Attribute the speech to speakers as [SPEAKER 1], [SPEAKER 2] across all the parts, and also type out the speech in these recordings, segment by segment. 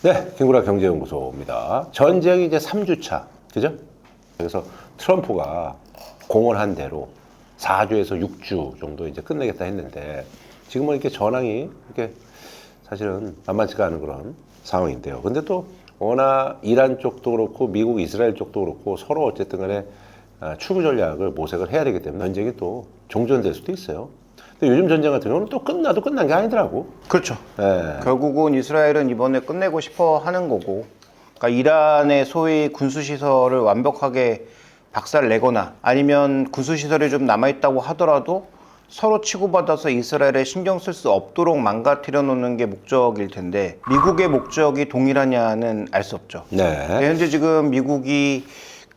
[SPEAKER 1] 네, 김구라 경제연구소입니다. 전쟁이 이제 3주차, 그죠? 그래서 트럼프가 공언한 대로 4주에서 6주 정도 이제 끝내겠다 했는데 지금은 이렇게 전황이 이렇게 사실은 만만치가 않은 그런 상황인데요. 근데 또 워낙 이란 쪽도 그렇고 미국, 이스라엘 쪽도 그렇고 서로 어쨌든 간에 추구 전략을 모색을 해야 되기 때문에 전쟁이 또 종전될 수도 있어요. 근데 요즘 전쟁 같은 경우는 또 끝나도 끝난 게 아니더라고.
[SPEAKER 2] 그렇죠.
[SPEAKER 1] 예.
[SPEAKER 2] 결국은 이스라엘은 이번에 끝내고 싶어 하는 거고, 그러니까 이란의 소위 군수시설을 완벽하게 박살내거나 아니면 군수시설이 좀 남아있다고 하더라도 서로 치고받아서 이스라엘에 신경 쓸 수 없도록 망가뜨려 놓는 게 목적일 텐데, 미국의 목적이 동일하냐는 알 수 없죠.
[SPEAKER 1] 네.
[SPEAKER 2] 현재 지금 미국이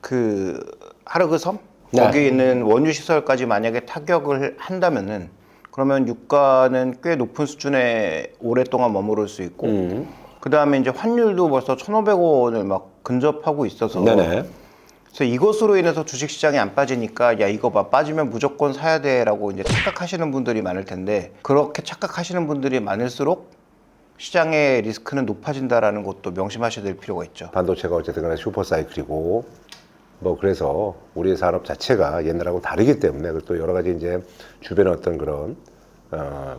[SPEAKER 2] 그 하르그 섬?
[SPEAKER 1] 네.
[SPEAKER 2] 거기에 있는 원유 시설까지 만약에 타격을 한다면은, 그러면 유가는 꽤 높은 수준에 오랫동안 머무를 수 있고, 그 다음에 이제 환율도 벌써 1,500원을 막 근접하고 있어서,
[SPEAKER 1] 네네.
[SPEAKER 2] 그래서 이것으로 인해서 주식시장이 안 빠지니까 야 이거 봐 빠지면 무조건 사야 돼라고 이제 착각하시는 분들이 많을 텐데, 그렇게 착각하시는 분들이 많을수록 시장의 리스크는 높아진다라는 것도 명심하셔야 될 필요가 있죠.
[SPEAKER 1] 반도체가 어쨌든 간에 슈퍼사이클이고 뭐 그래서 우리의 산업 자체가 옛날하고 다르기 때문에 그리고 또 여러 가지 이제 주변의 어떤 그런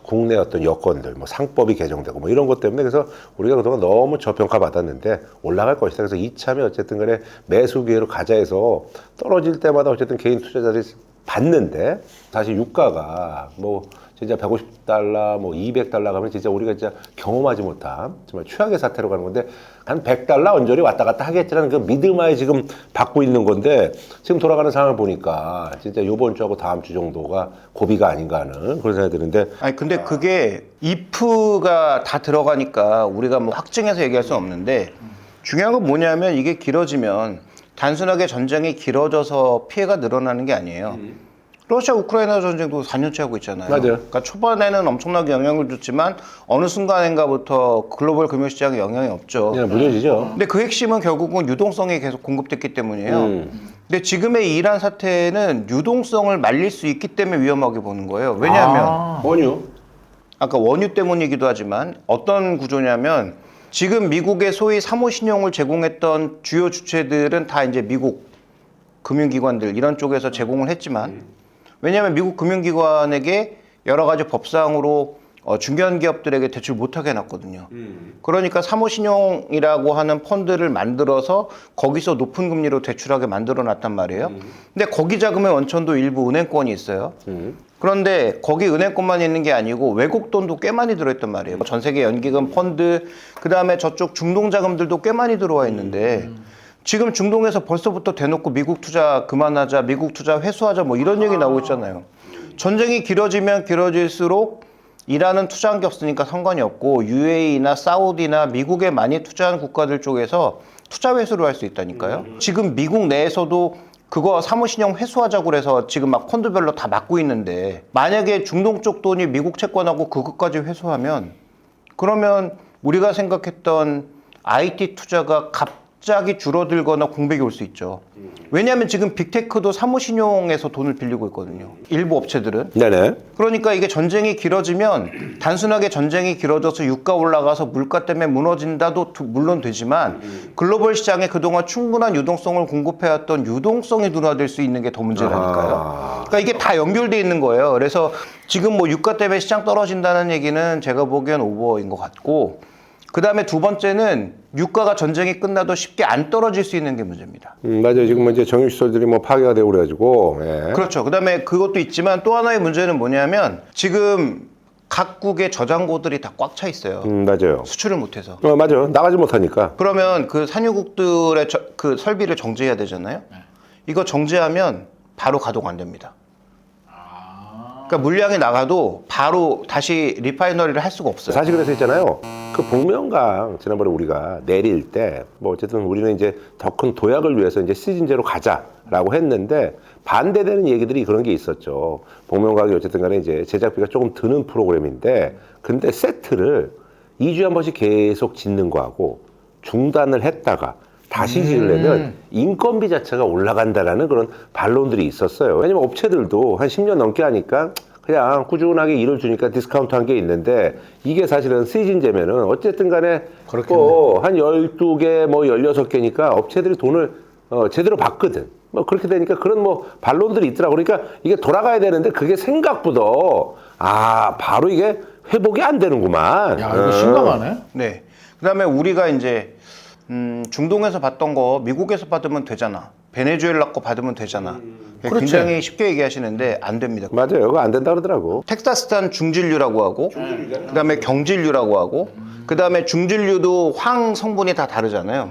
[SPEAKER 1] 국내 어떤 여건들, 뭐 상법이 개정되고 뭐 이런 것 때문에 그래서 우리가 그동안 너무 저평가 받았는데 올라갈 것이다. 그래서 이참에 어쨌든 간에 매수 기회로 가자 해서 떨어질 때마다 어쨌든 개인 투자자들이 받는데 사실 유가가 뭐 진짜 150달러, 뭐 200달러 가면 진짜 우리가 진짜 경험하지 못한 정말 최악의 사태로 가는 건데 한 100달러 언저리 왔다 갔다 하겠지라는 그 믿음하에 지금 받고 있는 건데 지금 돌아가는 상황을 보니까 진짜 이번 주하고 다음 주 정도가 고비가 아닌가 하는 그런 생각이 드는데
[SPEAKER 2] 아니 근데 그게 if가 다 들어가니까 우리가 뭐 확증해서 얘기할 수는 없는데, 중요한 건 뭐냐면 이게 길어지면 단순하게 전쟁이 길어져서 피해가 늘어나는 게 아니에요. 러시아 우크라이나 전쟁도 4년째 하고 있잖아요.
[SPEAKER 1] 맞아요.
[SPEAKER 2] 그러니까 초반에는 엄청나게 영향을 줬지만 어느 순간인가부터 글로벌 금융시장에 영향이 없죠.
[SPEAKER 1] 그냥 무뎌지죠.
[SPEAKER 2] 근데 그 핵심은 결국은 유동성이 계속 공급됐기 때문이에요. 근데 지금의 이란 사태는 유동성을 말릴 수 있기 때문에 위험하게 보는 거예요. 왜냐하면
[SPEAKER 1] 원유.
[SPEAKER 2] 아까 원유 때문이기도 하지만 어떤 구조냐면, 지금 미국의 소위 사모신용을 제공했던 주요 주체들은 다 이제 미국 금융기관들 이런 쪽에서 제공을 했지만, 왜냐하면 미국 금융기관에게 여러 가지 법상으로 중견 기업들에게 대출 못하게 해놨거든요. 그러니까 사모신용이라고 하는 펀드를 만들어서 거기서 높은 금리로 대출하게 만들어놨단 말이에요. 근데 거기 자금의 원천도 일부 은행권이 있어요. 그런데 거기 은행권만 있는 게 아니고 외국 돈도 꽤 많이 들어있단 말이에요. 전 세계 연기금 펀드, 그 다음에 저쪽 중동 자금들도 꽤 많이 들어와 있는데, 지금 중동에서 벌써부터 대놓고 미국 투자 그만하자, 미국 투자 회수하자 뭐 이런 얘기 나오고 있잖아요. 전쟁이 길어지면 길어질수록 이란은 투자한 게 없으니까 상관이 없고 UAE나 사우디나 미국에 많이 투자한 국가들 쪽에서 투자 회수를 할 수 있다니까요. 지금 미국 내에서도 그거 사무신용 회수하자고 그래서 지금 막 펀드별로 다 막고 있는데, 만약에 중동 쪽 돈이 미국 채권하고 그것까지 회수하면, 그러면 우리가 생각했던 IT 투자가 갑자기 줄어들거나 공백이 올 수 있죠. 왜냐하면 지금 빅테크도 사무신용에서 돈을 빌리고 있거든요. 일부 업체들은.
[SPEAKER 1] 네네.
[SPEAKER 2] 그러니까 이게 전쟁이 길어지면 단순하게 전쟁이 길어져서 유가 올라가서 물가 때문에 무너진다도 물론 되지만, 글로벌 시장에 그동안 충분한 유동성을 공급해왔던 유동성이 둔화될 수 있는 게 더 문제라니까요. 그러니까 이게 다 연결돼 있는 거예요. 그래서 지금 뭐 유가 때문에 시장 떨어진다는 얘기는 제가 보기엔 오버인 것 같고, 그 다음에 두 번째는 유가가 전쟁이 끝나도 쉽게 안 떨어질 수 있는 게 문제입니다.
[SPEAKER 1] 맞아요. 지금 이제 정유시설들이 뭐 파괴가 되고 그래가지고. 예.
[SPEAKER 2] 그렇죠. 그 다음에 그것도 있지만 또 하나의 문제는 뭐냐면, 지금 각국의 저장고들이 다 꽉 차 있어요.
[SPEAKER 1] 맞아요.
[SPEAKER 2] 수출을 못해서.
[SPEAKER 1] 맞아요. 나가지 못하니까.
[SPEAKER 2] 그러면 그 산유국들의 그 설비를 정지해야 되잖아요. 이거 정지하면 바로 가동 안 됩니다. 그러니까 물량이 나가도 바로 다시 리파이너리를 할 수가 없어요.
[SPEAKER 1] 사실 그래서 있잖아요. 그 복면강 지난번에 우리가 내릴 때 뭐 어쨌든 우리는 이제 더 큰 도약을 위해서 이제 시즌제로 가자라고 했는데 반대되는 얘기들이 그런 게 있었죠. 복면가이 어쨌든 간에 이제 제작비가 조금 드는 프로그램인데, 근데 세트를 2주에 한 번씩 계속 짓는 거하고 중단을 했다가 다시 지으려면 인건비 자체가 올라간다라는 그런 반론들이 있었어요. 왜냐면 업체들도 한 10년 넘게 하니까 그냥 꾸준하게 일을 주니까 디스카운트 한 게 있는데 이게 사실은 시즌제면은 어쨌든 간에 한 12개 뭐 16개니까 업체들이 돈을 제대로 받거든. 뭐 그렇게 되니까 그런 뭐 반론들이 있더라고. 그러니까 이게 돌아가야 되는데 그게 생각보다 바로 이게 회복이 안 되는구만.
[SPEAKER 3] 야, 이거 심각하네.
[SPEAKER 2] 네. 그다음에 우리가 이제 중동에서 받던 거 미국에서 받으면 되잖아. 베네수엘라 거 받으면 되잖아.
[SPEAKER 3] 그렇지.
[SPEAKER 2] 굉장히 쉽게 얘기하시는데 안 됩니다.
[SPEAKER 1] 맞아요. 그거 안 된다 그러더라고.
[SPEAKER 2] 텍사스산 중진류라고 하고 그다음에 경질류라고 하고 그다음에 중진류도 황 성분이 다 다르잖아요.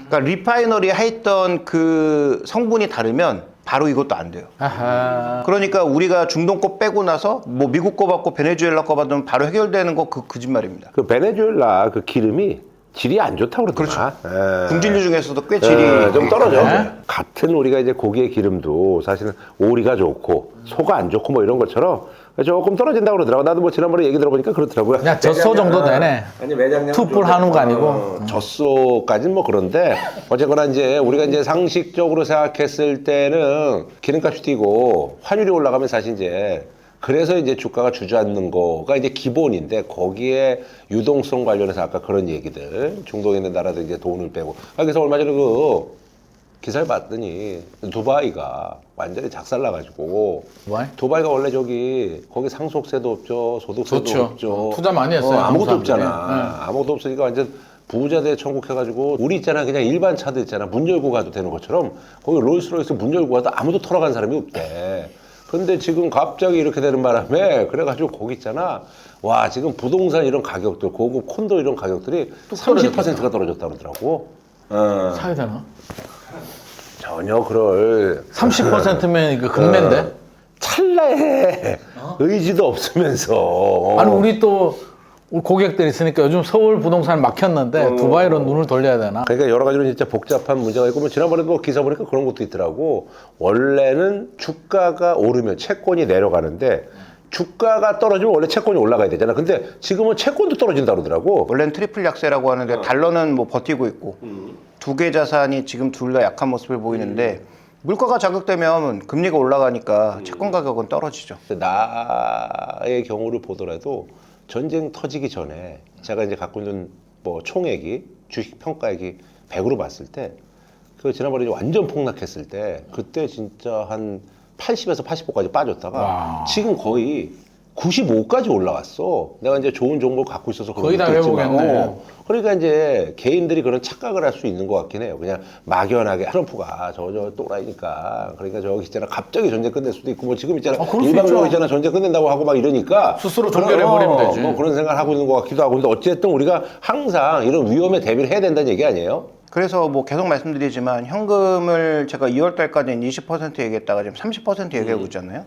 [SPEAKER 2] 그러니까 리파이너리 했던 그 성분이 다르면 바로 이것도 안 돼요.
[SPEAKER 3] 아하.
[SPEAKER 2] 그러니까 우리가 중동 거 빼고 나서 뭐 미국 거 받고 베네수엘라 거 받으면 바로 해결되는 거 거짓말입니다.
[SPEAKER 1] 그 베네수엘라 그 기름이 질이 안 좋다고 그러더라. 그렇죠.
[SPEAKER 2] 중진류 중에서도 꽤 질이
[SPEAKER 1] 좀 떨어져.
[SPEAKER 3] 네.
[SPEAKER 1] 같은 우리가 이제 고기의 기름도 사실은 오리가 좋고 소가 안 좋고 뭐 이런 것처럼 조금 떨어진다고 그러더라고. 나도 뭐 지난번에 얘기 들어보니까 그렇더라고요.
[SPEAKER 3] 그냥 젖소 정도 되네.
[SPEAKER 1] 아니 매장량
[SPEAKER 3] 투뿔 한우가 아니고.
[SPEAKER 1] 젖소까지는 뭐 그런데 어쨌거나 이제 우리가 이제 상식적으로 생각했을 때는 기름값이 뛰고 환율이 올라가면 사실 이제 그래서 이제 주가가 주저앉는 거가 이제 기본인데 거기에 유동성 관련해서 아까 그런 얘기들 중동에 있는 나라들 이제 돈을 빼고 그래서 얼마 전에 그 기사를 봤더니 두바이가 완전히 작살나가지고
[SPEAKER 3] 왜?
[SPEAKER 1] 두바이가 원래 거기 상속세도 없죠 소득세도
[SPEAKER 3] 좋죠.
[SPEAKER 1] 없죠
[SPEAKER 3] 투자 많이 했어요,
[SPEAKER 1] 아무것도
[SPEAKER 3] 한국 사람들이.
[SPEAKER 1] 없잖아 아무것도 없으니까 완전 부자대 천국해가지고 우리 있잖아 그냥 일반 차들 있잖아 문 열고 가도 되는 것처럼 거기 롤스로이스 문 열고 가도 아무도 털어간 사람이 없대. 근데 지금 갑자기 이렇게 되는 바람에 그래가지고 거기 있잖아 와 지금 부동산 이런 가격들 고급 콘도 이런 가격들이 30%가 떨어졌다 그러더라고.
[SPEAKER 3] 사야 되나?
[SPEAKER 1] 전혀 그럴
[SPEAKER 3] 30%면 이거 금매인데?
[SPEAKER 1] 찰나에 의지도 없으면서
[SPEAKER 3] 아니 우리 또 우리 고객들 있으니까 요즘 서울 부동산 막혔는데 두바이로 눈을 돌려야 되나?
[SPEAKER 1] 그러니까 여러 가지로 진짜 복잡한 문제가 있고 뭐 지난번에도 기사 보니까 그런 것도 있더라고. 원래는 주가가 오르면 채권이 내려가는데 주가가 떨어지면 원래 채권이 올라가야 되잖아. 근데 지금은 채권도 떨어진다 그러더라고.
[SPEAKER 2] 원래는 트리플 약세라고 하는데 달러는 뭐 버티고 있고 두 개 자산이 지금 둘 다 약한 모습을 보이는데 물가가 자극되면 금리가 올라가니까 채권 가격은 떨어지죠.
[SPEAKER 1] 나의 경우를 보더라도 전쟁 터지기 전에 제가 이제 갖고 있는 뭐 총액이 주식 평가액이 100으로 봤을 때 그 지난번에 완전 폭락했을 때 그때 진짜 한 80에서 85까지 빠졌다가
[SPEAKER 3] 와.
[SPEAKER 1] 지금 거의 95까지 올라왔어. 내가 이제 좋은 정보를 갖고 있어서 그런
[SPEAKER 3] 거의 다
[SPEAKER 1] 것도 있지만,
[SPEAKER 3] 회복했네.
[SPEAKER 1] 그러니까 이제 개인들이 그런 착각을 할 수 있는 것 같긴 해요. 그냥 막연하게 트럼프가 저 또라이니까 그러니까 저기 있잖아 갑자기 전쟁 끝낼 수도 있고 뭐 지금 있잖아
[SPEAKER 3] 그럴 수
[SPEAKER 1] 일방적으로
[SPEAKER 3] 있죠.
[SPEAKER 1] 있잖아 전쟁 끝낸다고 하고 막 이러니까
[SPEAKER 3] 스스로 종결해버리면 되지.
[SPEAKER 1] 뭐 그런 생각을 하고 있는 것 같기도 하고 근데 어쨌든 우리가 항상 이런 위험에 대비를 해야 된다는 얘기 아니에요?
[SPEAKER 2] 그래서 뭐 계속 말씀드리지만 현금을 제가 2월 달까지는 20% 얘기했다가 지금 30% 얘기하고 있잖아요.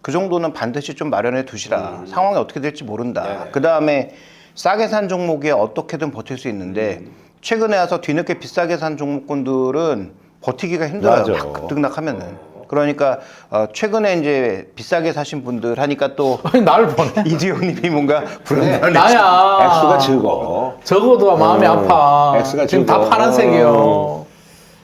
[SPEAKER 2] 그 정도는 반드시 좀 마련해 두시라. 상황이 어떻게 될지 모른다. 그 다음에 싸게 산 종목에 어떻게든 버틸 수 있는데 최근에 와서 뒤늦게 비싸게 산 종목군들은 버티기가 힘들어요.
[SPEAKER 1] 맞아.
[SPEAKER 2] 확 급등락하면은. 그러니까 최근에 이제 비싸게 사신 분들 하니까 또
[SPEAKER 3] 아니 날 보내.
[SPEAKER 2] 이디오님이 뭔가 불안해.
[SPEAKER 3] 나야.
[SPEAKER 1] 액수가 즐거워.
[SPEAKER 3] 적어도 마음이 아파.
[SPEAKER 1] X가
[SPEAKER 3] 지금 다
[SPEAKER 1] 즐거워.
[SPEAKER 3] 파란색이요.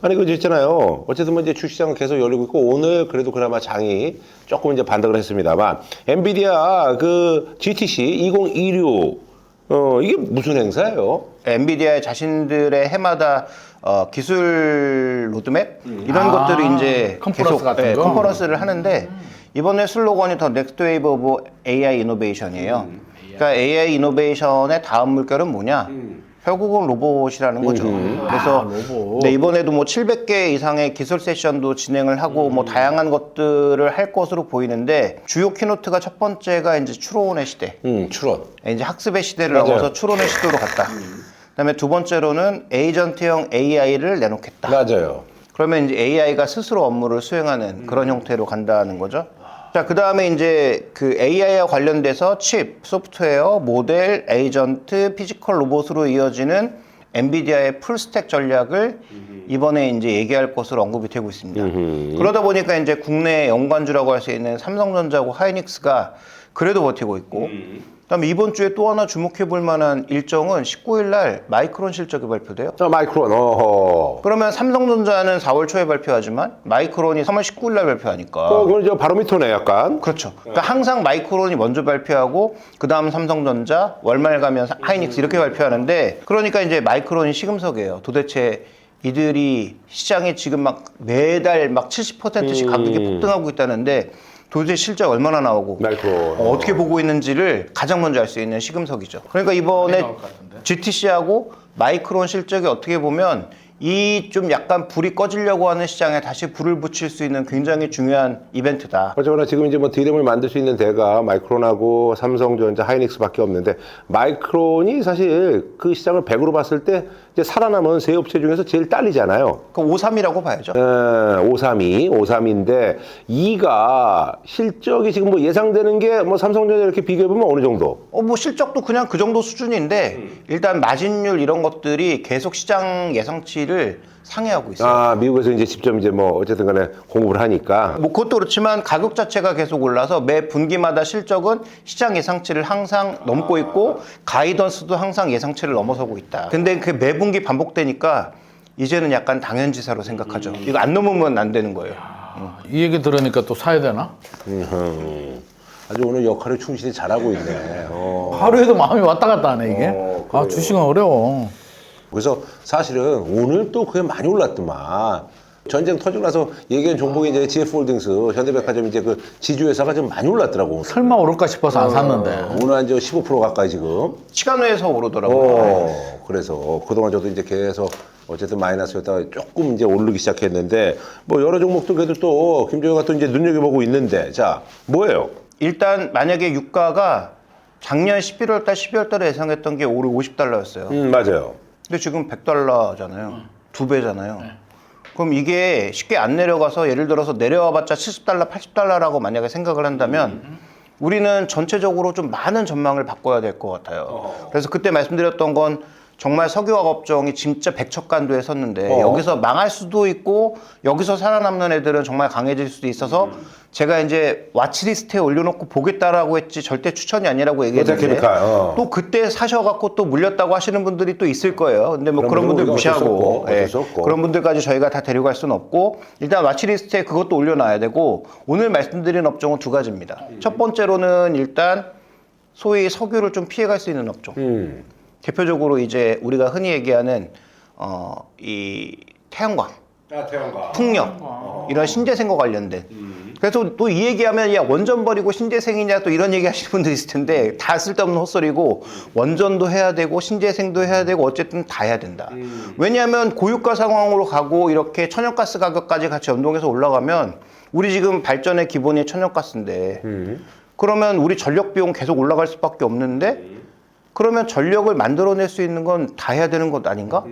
[SPEAKER 1] 아니 그 있잖아요. 어쨌든 뭐 이제 주식시장은 계속 열리고 있고 오늘 그래도 그나마 장이 조금 이제 반등을 했습니다만 엔비디아 그 GTC 2026 이게 무슨 행사예요?
[SPEAKER 2] 엔비디아의 자신들의 해마다 기술 로드맵 이런 것들을 이제
[SPEAKER 3] 컨퍼런스
[SPEAKER 2] 계속
[SPEAKER 3] 같은 거?
[SPEAKER 2] 컨퍼런스를 하는데 이번에 슬로건이 더 넥스트 웨이브 오브 AI 이노베이션이에요. 그러니까 AI 이노베이션의 다음 물결은 뭐냐? 결국은 로봇이라는 거죠. 그래서
[SPEAKER 3] 로봇.
[SPEAKER 2] 네, 이번에도 뭐 700개 이상의 기술 세션도 진행을 하고 뭐 다양한 것들을 할 것으로 보이는데 주요 키노트가 첫 번째가 이제 추론의 시대.
[SPEAKER 1] 추론.
[SPEAKER 2] 이제 학습의 시대를
[SPEAKER 1] 맞아요.
[SPEAKER 2] 넘어서 추론의 시대로 갔다. 그다음에 두 번째로는 에이전트형 AI를 내놓겠다.
[SPEAKER 1] 맞아요.
[SPEAKER 2] 그러면 이제 AI가 스스로 업무를 수행하는 그런 형태로 간다는 거죠. 자, 그 다음에 이제 그 AI와 관련돼서 칩, 소프트웨어, 모델, 에이전트, 피지컬 로봇으로 이어지는 엔비디아의 풀스택 전략을 이번에 이제 얘기할 것으로 언급이 되고 있습니다. 그러다 보니까 이제 국내 연관주라고 할 수 있는 삼성전자하고 하이닉스가 그래도 버티고 있고 그다음에 이번 주에 또 하나 주목해 볼 만한 일정은 19일 날 마이크론 실적이 발표돼요.
[SPEAKER 1] 마이크론, 어허.
[SPEAKER 2] 그러면 삼성전자는 4월 초에 발표하지만 마이크론이 3월 19일 날 발표하니까.
[SPEAKER 1] 그건 저 바로미터네, 약간.
[SPEAKER 2] 그렇죠. 그러니까 항상 마이크론이 먼저 발표하고 그 다음 삼성전자, 월말 가면 하이닉스 이렇게 발표하는데 그러니까 이제 마이크론이 시금석이에요. 도대체 이들이 시장에 지금 막 매달 막 70%씩 가격이 폭등하고 있다는데 도대체 실적 얼마나 나오고
[SPEAKER 1] 마이크론.
[SPEAKER 2] 어떻게 보고 있는지를 가장 먼저 알 수 있는 시금석이죠. 그러니까 이번에
[SPEAKER 3] 나올 것 같은데.
[SPEAKER 2] GTC하고 마이크론 실적이 어떻게 보면 이 좀 약간 불이 꺼지려고 하는 시장에 다시 불을 붙일 수 있는 굉장히 중요한 이벤트다.
[SPEAKER 1] 어쨌거나 지금 이제 뭐 디램을 만들 수 있는 데가 마이크론하고 삼성전자, 하이닉스밖에 없는데 마이크론이 사실 그 시장을 100으로 봤을 때 이제 살아남은 세 업체 중에서 제일 딸리잖아요.
[SPEAKER 2] 그 5-3이라고 봐야죠.
[SPEAKER 1] 532인데 2가 실적이 지금 뭐 예상되는 게 뭐 삼성전자 이렇게 비교해보면 어느 정도?
[SPEAKER 2] 뭐 실적도 그냥 그 정도 수준인데 일단 마진율 이런 것들이 계속 시장 예상치를 상회하고 있어요.
[SPEAKER 1] 미국에서 이제 직접 이제 뭐 어쨌든 간에 공급을 하니까.
[SPEAKER 2] 뭐 그것도 그렇지만 가격 자체가 계속 올라서 매 분기마다 실적은 시장 예상치를 항상 넘고 있고 가이던스도 항상 예상치를 넘어서고 있다. 근데 그 매 분기 반복되니까 이제는 약간 당연지사로 생각하죠. 이거 안 넘으면 안 되는 거예요.
[SPEAKER 3] 이 얘기 들으니까 또 사야 되나?
[SPEAKER 1] 아주 오늘 역할을 충실히 잘하고 있네.
[SPEAKER 3] 하루에도 마음이 왔다 갔다 하네 이게.
[SPEAKER 1] 그래요.
[SPEAKER 3] 주식은 어려워.
[SPEAKER 1] 그래서 사실은 오늘 또 그게 많이 올랐더만. 전쟁 터지고 나서 얘기한 종목이 이제 GF홀딩스, 현대백화점 이제 그 지주회사가 좀 많이 올랐더라고.
[SPEAKER 3] 설마 오를까 싶어서 안 샀는데.
[SPEAKER 1] 오늘 한 15% 가까이 지금.
[SPEAKER 2] 시간외에서 오르더라고요.
[SPEAKER 1] 그래서 그동안 저도 이제 계속 어쨌든 마이너스였다가 조금 이제 오르기 시작했는데 뭐 여러 종목도 그래도 또 김종혁가 또 이제 눈여겨보고 있는데 자, 뭐예요?
[SPEAKER 2] 일단 만약에 유가가 작년 11월 달, 12월 달에 예상했던 게 올해 $50였어요.
[SPEAKER 1] 맞아요.
[SPEAKER 2] 근데 지금 $100잖아요. 2배잖아요. 그럼 이게 쉽게 안 내려가서 예를 들어서 내려와봤자 $70, $80라고 만약에 생각을 한다면 우리는 전체적으로 좀 많은 전망을 바꿔야 될 것 같아요. 그래서 그때 말씀드렸던 건 정말 석유화학 업종이 진짜 백척간도에 섰는데 여기서 망할 수도 있고 여기서 살아남는 애들은 정말 강해질 수도 있어서 제가 이제 와치리스트에 올려놓고 보겠다라고 했지 절대 추천이 아니라고 얘기했는데 또 그때 사셔갖고 또 물렸다고 하시는 분들이 또 있을 거예요. 근데 뭐 그런 분들 무시하고 그런 분들까지 저희가 다 데려갈 수는 없고 일단 와치리스트에 그것도 올려놔야 되고 오늘 말씀드린 업종은 두 가지입니다. 첫 번째로는 일단 소위 석유를 좀 피해갈 수 있는 업종. 대표적으로 이제 우리가 흔히 얘기하는 이 태양광, 풍력 이런 신재생과 관련된. 그래서 또 이 얘기하면 야 원전 버리고 신재생이냐 또 이런 얘기 하시는 분들이 있을 텐데 다 쓸데없는 헛소리고 원전도 해야 되고 신재생도 해야 되고 어쨌든 다 해야 된다. 왜냐하면 고유가 상황으로 가고 이렇게 천연가스 가격까지 같이 연동해서 올라가면 우리 지금 발전의 기본이 천연가스인데 그러면 우리 전력 비용 계속 올라갈 수밖에 없는데 그러면 전력을 만들어낼 수 있는 건 다 해야 되는 것 아닌가?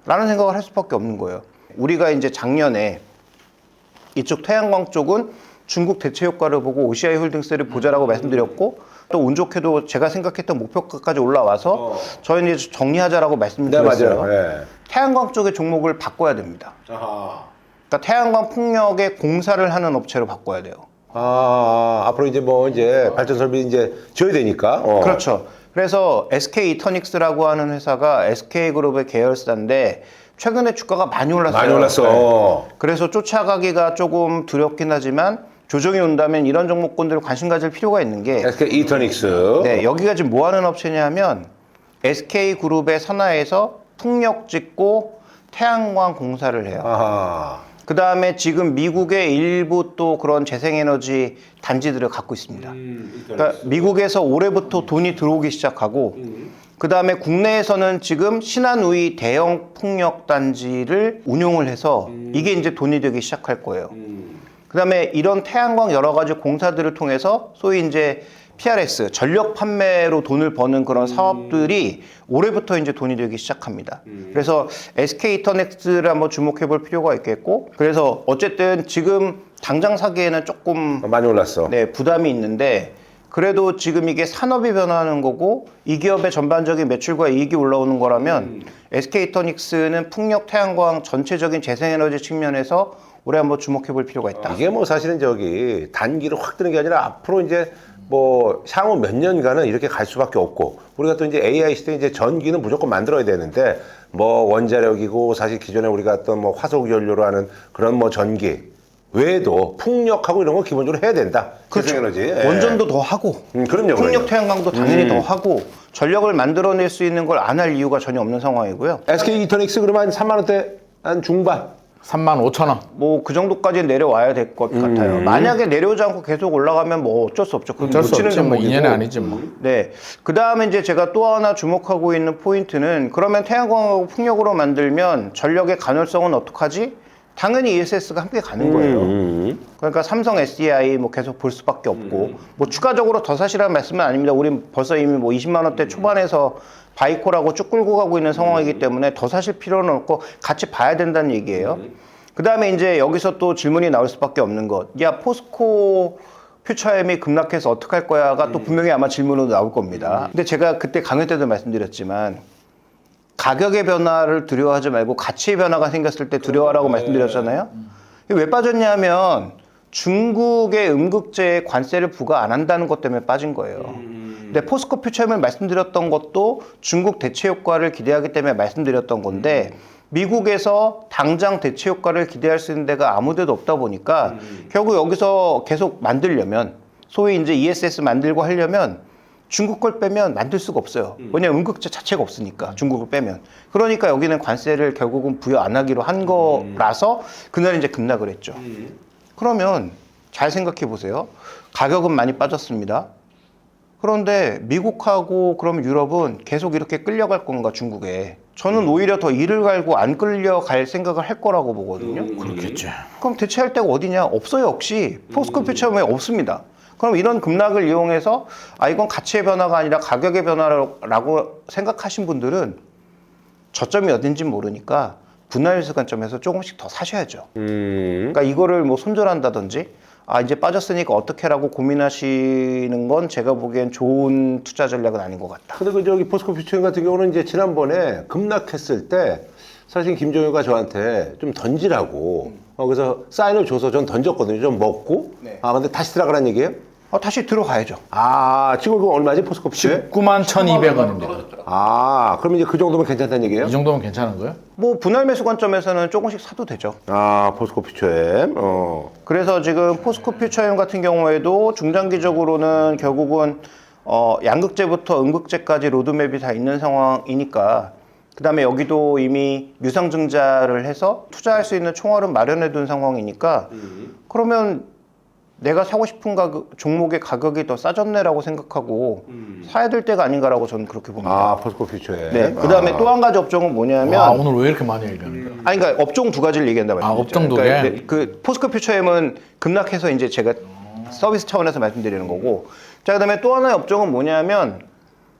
[SPEAKER 2] 라는 생각을 할 수밖에 없는 거예요. 우리가 이제 작년에 이쪽 태양광 쪽은 중국 대체 효과를 보고 OCI 홀딩스를 보자라고 말씀드렸고 또 운 좋게도 제가 생각했던 목표가까지 올라와서 저희는 이제 정리하자라고 말씀드렸어요.
[SPEAKER 1] 네, 맞아요.
[SPEAKER 2] 태양광 쪽의 종목을 바꿔야 됩니다. 그러니까 태양광 풍력의 공사를 하는 업체로 바꿔야 돼요.
[SPEAKER 1] 앞으로 이제 뭐 이제 발전 설비 이제 지어야 되니까.
[SPEAKER 2] 그렇죠. 그래서 SK 이터닉스라고 하는 회사가 SK그룹의 계열사인데 최근에 주가가 많이 올랐어요.
[SPEAKER 1] 많이 올랐어.
[SPEAKER 2] 네. 그래서 쫓아가기가 조금 두렵긴 하지만 조정이 온다면 이런 종목군들 관심 가질 필요가 있는 게
[SPEAKER 1] SK 이터닉스.
[SPEAKER 2] 네, 여기가 지금 뭐 하는 업체냐 하면 SK그룹의 산하에서 풍력 짓고 태양광 공사를 해요. 그 다음에 지금 미국의 일부 또 그런 재생에너지 단지들을 갖고 있습니다. 그러니까 미국에서 올해부터 돈이 들어오기 시작하고 그 다음에 국내에서는 지금 신한우이 대형 풍력 단지를 운용을 해서 이게 이제 돈이 되기 시작할 거예요. 그 다음에 이런 태양광 여러 가지 공사들을 통해서 소위 이제 PRS, 전력 판매로 돈을 버는 그런 사업들이 올해부터 이제 돈이 되기 시작합니다. 그래서 SK 이터넥스를 한번 주목해 볼 필요가 있겠고, 그래서 어쨌든 지금 당장 사기에는 조금
[SPEAKER 1] 많이 올랐어.
[SPEAKER 2] 네, 부담이 있는데, 그래도 지금 이게 산업이 변화하는 거고, 이 기업의 전반적인 매출과 이익이 올라오는 거라면, SK 이터닉스는 풍력, 태양광 전체적인 재생에너지 측면에서 올해 한번 주목해 볼 필요가 있다.
[SPEAKER 1] 이게 뭐 사실은 저기 단기로 확 뜨는 게 아니라 앞으로 이제 뭐 향후 몇 년간은 이렇게 갈 수밖에 없고 우리가 또 이제 AI 시대에 이제 전기는 무조건 만들어야 되는데 뭐 원자력이고 사실 기존에 우리가 어떤 뭐 화석 연료로 하는 그런 뭐 전기 외에도 풍력하고 이런 거 기본적으로 해야 된다.
[SPEAKER 2] 그렇죠.
[SPEAKER 1] 재생에너지.
[SPEAKER 2] 원전도 더 하고
[SPEAKER 1] 그럼요.
[SPEAKER 2] 풍력
[SPEAKER 1] 그럼요.
[SPEAKER 2] 태양광도 당연히 더 하고 전력을 만들어낼 수 있는 걸 안 할 이유가 전혀 없는 상황이고요.
[SPEAKER 1] SK 이터닉스 그러면 한 3만 원대 한 중반.
[SPEAKER 3] 35,000원.
[SPEAKER 2] 뭐 그 정도까지 내려와야 될 것 같아요. 만약에 내려오지 않고 계속 올라가면 뭐 어쩔 수 없죠. 그건
[SPEAKER 3] 어쩔 수
[SPEAKER 2] 놓치는
[SPEAKER 3] 없지. 뭐
[SPEAKER 2] 종목이고.
[SPEAKER 3] 2년이 아니지 뭐.
[SPEAKER 2] 네. 그 다음에 이제 제가 또 하나 주목하고 있는 포인트는 그러면 태양광하고 풍력으로 만들면 전력의 가능성은 어떡하지? 당연히 ESS가 함께 가는 거예요. 그러니까 삼성 SDI 뭐 계속 볼 수밖에 없고 뭐 추가적으로 더 사시라는 말씀은 아닙니다. 우린 벌써 이미 뭐 20만 원대 초반에서 바이콜하고 쭉 끌고 가고 있는 상황이기 때문에 더 사실 필요는 없고 같이 봐야 된다는 얘기예요. 그 다음에 이제 여기서 또 질문이 나올 수밖에 없는 것. 야, 포스코 퓨처엠이 급락해서 어떡할 거야가 또 분명히 아마 질문으로 나올 겁니다. 근데 제가 그때 강연 때도 말씀드렸지만 가격의 변화를 두려워하지 말고 가치의 변화가 생겼을 때 두려워하라고 말씀드렸잖아요. 왜 빠졌냐면 중국의 음극재에 관세를 부과 안 한다는 것 때문에 빠진 거예요. 근데 포스코 퓨처엠을 말씀드렸던 것도 중국 대체 효과를 기대하기 때문에 말씀드렸던 건데 미국에서 당장 대체 효과를 기대할 수 있는 데가 아무 데도 없다 보니까 결국 여기서 계속 만들려면 소위 이제 ESS 만들고 하려면 중국 걸 빼면 만들 수가 없어요. 왜냐하면 음극재 자체가 없으니까 중국을 빼면. 그러니까 여기는 관세를 결국은 부여 안 하기로 한 거라서 그날 이제 급락을 했죠. 그러면 잘 생각해 보세요. 가격은 많이 빠졌습니다. 그런데 미국하고 그럼 유럽은 계속 이렇게 끌려갈 건가 중국에. 저는 오히려 더 이를 갈고 안 끌려갈 생각을 할 거라고 보거든요.
[SPEAKER 3] 그렇겠죠.
[SPEAKER 2] 그럼 대체할 데가 어디냐? 없어요, 역시. 포스코 퓨처엠에 없습니다. 그럼 이런 급락을 이용해서 아 이건 가치의 변화가 아니라 가격의 변화라고 생각하신 분들은 저점이 어딘지 모르니까 분할매수 관점에서 조금씩 더 사셔야죠. 그러니까 이거를 뭐 손절한다든지 아 이제 빠졌으니까 어떻게라고 고민하시는 건 제가 보기엔 좋은 투자 전략은 아닌 것 같다.
[SPEAKER 1] 근데 그 저기 포스코 퓨처엠 같은 경우는 이제 지난번에 급락했을 때 사실 김종효가 저한테 좀 던지라고 그래서 사인을 줘서 전 던졌거든요. 좀 먹고.
[SPEAKER 2] 네.
[SPEAKER 1] 아 근데 다시 들어가라는 얘기예요?
[SPEAKER 2] 다시 들어가야죠.
[SPEAKER 1] 아 지금 그거 얼마지 포스코 퓨처엠?
[SPEAKER 3] 91,200원입니다.
[SPEAKER 1] 아 그럼 이제 그 정도면 괜찮다는 얘기예요?
[SPEAKER 3] 이 정도면 괜찮은 거예요?
[SPEAKER 2] 뭐 분할 매수 관점에서는 조금씩 사도 되죠.
[SPEAKER 1] 아 포스코 퓨처엠.
[SPEAKER 2] 그래서 지금 포스코 퓨처엠 같은 경우에도 중장기적으로는 결국은 양극재부터 음극재까지 로드맵이 다 있는 상황이니까 그 다음에 여기도 이미 유상증자를 해서 투자할 수 있는 총알은 마련해 둔 상황이니까 그러면 내가 사고 싶은 종목의 가격이 더 싸졌네라고 생각하고 사야 될 때가 아닌가라고 저는 그렇게 봅니다.
[SPEAKER 1] 아 포스코 퓨처엠.
[SPEAKER 2] 네. 그 다음에 또 한 가지 업종은 뭐냐면
[SPEAKER 3] 와, 오늘 왜 이렇게 많이 얘기하는 거야?
[SPEAKER 2] 아니, 그러니까 업종 두 가지를 얘기한다 말씀드렸죠.
[SPEAKER 3] 업종 두
[SPEAKER 2] 그러니까
[SPEAKER 3] 개?
[SPEAKER 2] 네, 그 포스코 퓨처엠은 급락해서 이제 제가 서비스 차원에서 말씀드리는 거고, 자 그다음에 또 하나의 업종은 뭐냐면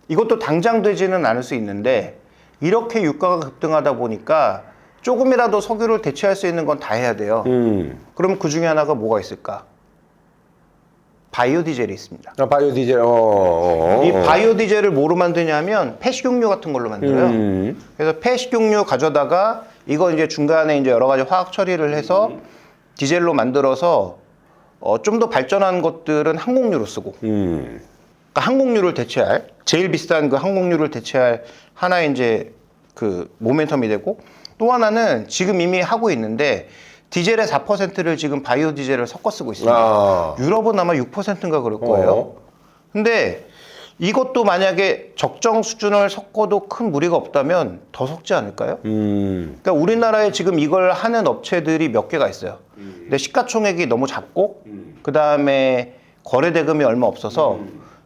[SPEAKER 2] 이것도 당장 되지는 않을 수 있는데 이렇게 유가가 급등하다 보니까 조금이라도 석유를 대체할 수 있는 건 다 해야 돼요. 그럼 그 중에 하나가 뭐가 있을까? 바이오 디젤이 있습니다.
[SPEAKER 1] 아, 바이오 디젤.
[SPEAKER 2] 이 바이오 디젤을 뭐로 만드냐면 폐식용유 같은 걸로 만들어요. 그래서 폐식용유 가져다가 이거 이제 중간에 이제 여러 가지 화학 처리를 해서 디젤로 만들어서 좀 더 발전한 것들은 항공유로 쓰고. 그러니까 항공유를 대체할 제일 비싼 그 항공유를 대체할 하나의 이제 그 모멘텀이 되고 또 하나는 지금 이미 하고 있는데 디젤의 4%를 지금 바이오 디젤을 섞어 쓰고 있습니다.
[SPEAKER 1] 아.
[SPEAKER 2] 유럽은 아마 6%인가 그럴 거예요. 근데 이것도 만약에 적정 수준을 섞어도 큰 무리가 없다면 더 섞지 않을까요? 그러니까 우리나라에 지금 이걸 하는 업체들이 몇 개가 있어요. 근데 시가총액이 너무 작고 그 다음에 거래 대금이 얼마 없어서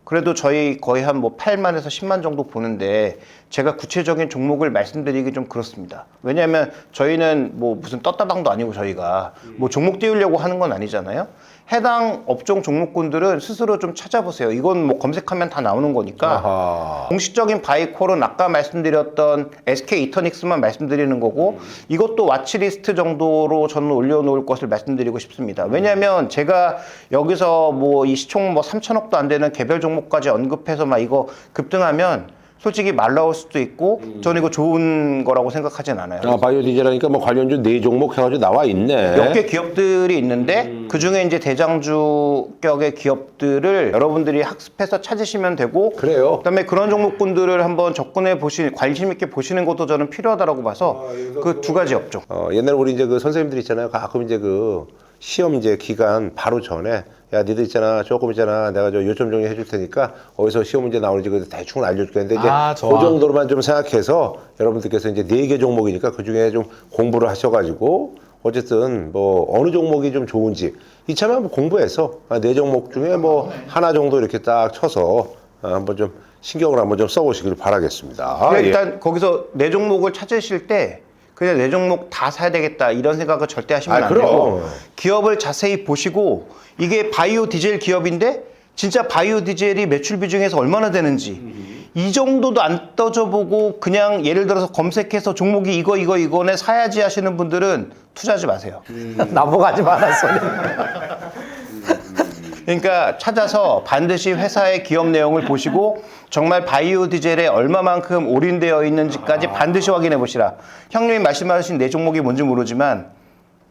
[SPEAKER 2] 그래도 저희 거의 한 뭐 8만에서 10만 정도 보는데 제가 구체적인 종목을 말씀드리기 좀 그렇습니다. 왜냐하면 저희는 뭐 무슨 떴다당도 아니고 저희가 뭐 종목 띄우려고 하는 건 아니잖아요. 해당 업종 종목군들은 스스로 좀 찾아보세요. 이건 뭐 검색하면 다 나오는 거니까.
[SPEAKER 1] 아하.
[SPEAKER 2] 공식적인 바이콜은 아까 말씀드렸던 SK 이터닉스만 말씀드리는 거고 이것도 와치리스트 정도로 저는 올려놓을 것을 말씀드리고 싶습니다. 왜냐하면 제가 여기서 뭐 이 시총 뭐 3천억도 안 되는 개별 종목까지 언급해서 막 이거 급등하면 솔직히 말 나올 수도 있고 저는 이거 좋은 거라고 생각하진 않아요.
[SPEAKER 1] 아, 바이오 디젤하니까 뭐 관련주 4종목 해가지고 나와 있네.
[SPEAKER 2] 몇 개 기업들이 있는데 그 중에 이제 대장주격의 기업들을 여러분들이 학습해서 찾으시면 되고
[SPEAKER 1] 그래요.
[SPEAKER 2] 그다음에 그런 종목군들을 한번 접근해 보시 관심 있게 보시는 것도 저는 필요하다라고 봐서 그 두 가지 업종.
[SPEAKER 1] 옛날에 우리 이제 그 선생님들 있잖아요. 가끔 이제 그 시험 이제 기간 바로 전에 야, 니들 있잖아. 조금 있잖아. 내가 저 요점 정리 해줄 테니까 어디서 시험 문제 나오는지 그 대충 알려줄게. 이제
[SPEAKER 3] 좋아.
[SPEAKER 1] 그 정도로만 좀 생각해서 여러분들께서 이제 4개 종목이니까 그 중에 좀 공부를 하셔가지고 어쨌든 뭐 어느 종목이 좀 좋은지 이참에 한번 공부해서 4종목 중에 뭐 하나 정도 이렇게 딱 쳐서 한번 좀 신경을 한번 좀 써보시길 바라겠습니다.
[SPEAKER 2] 그냥
[SPEAKER 1] 예.
[SPEAKER 2] 일단 거기서 네 종목을 찾으실 때 그냥 네 종목 다 사야 되겠다 이런 생각을 절대 하시면 안
[SPEAKER 1] 그럼.
[SPEAKER 2] 되고 기업을 자세히 보시고 이게 바이오 디젤 기업인데 진짜 바이오 디젤이 매출 비중에서 얼마나 되는지 이 정도도 안 떠져보고 그냥 예를 들어서 검색해서 종목이 이거네 사야지 하시는 분들은 투자하지 마세요.
[SPEAKER 3] 나보고 하지 마라 소리.
[SPEAKER 2] 그러니까 찾아서 반드시 회사의 기업 내용을 보시고 정말 바이오 디젤에 얼마만큼 올인되어 있는지까지 반드시 확인해 보시라. 형님이 말씀하신 네 종목이 뭔지 모르지만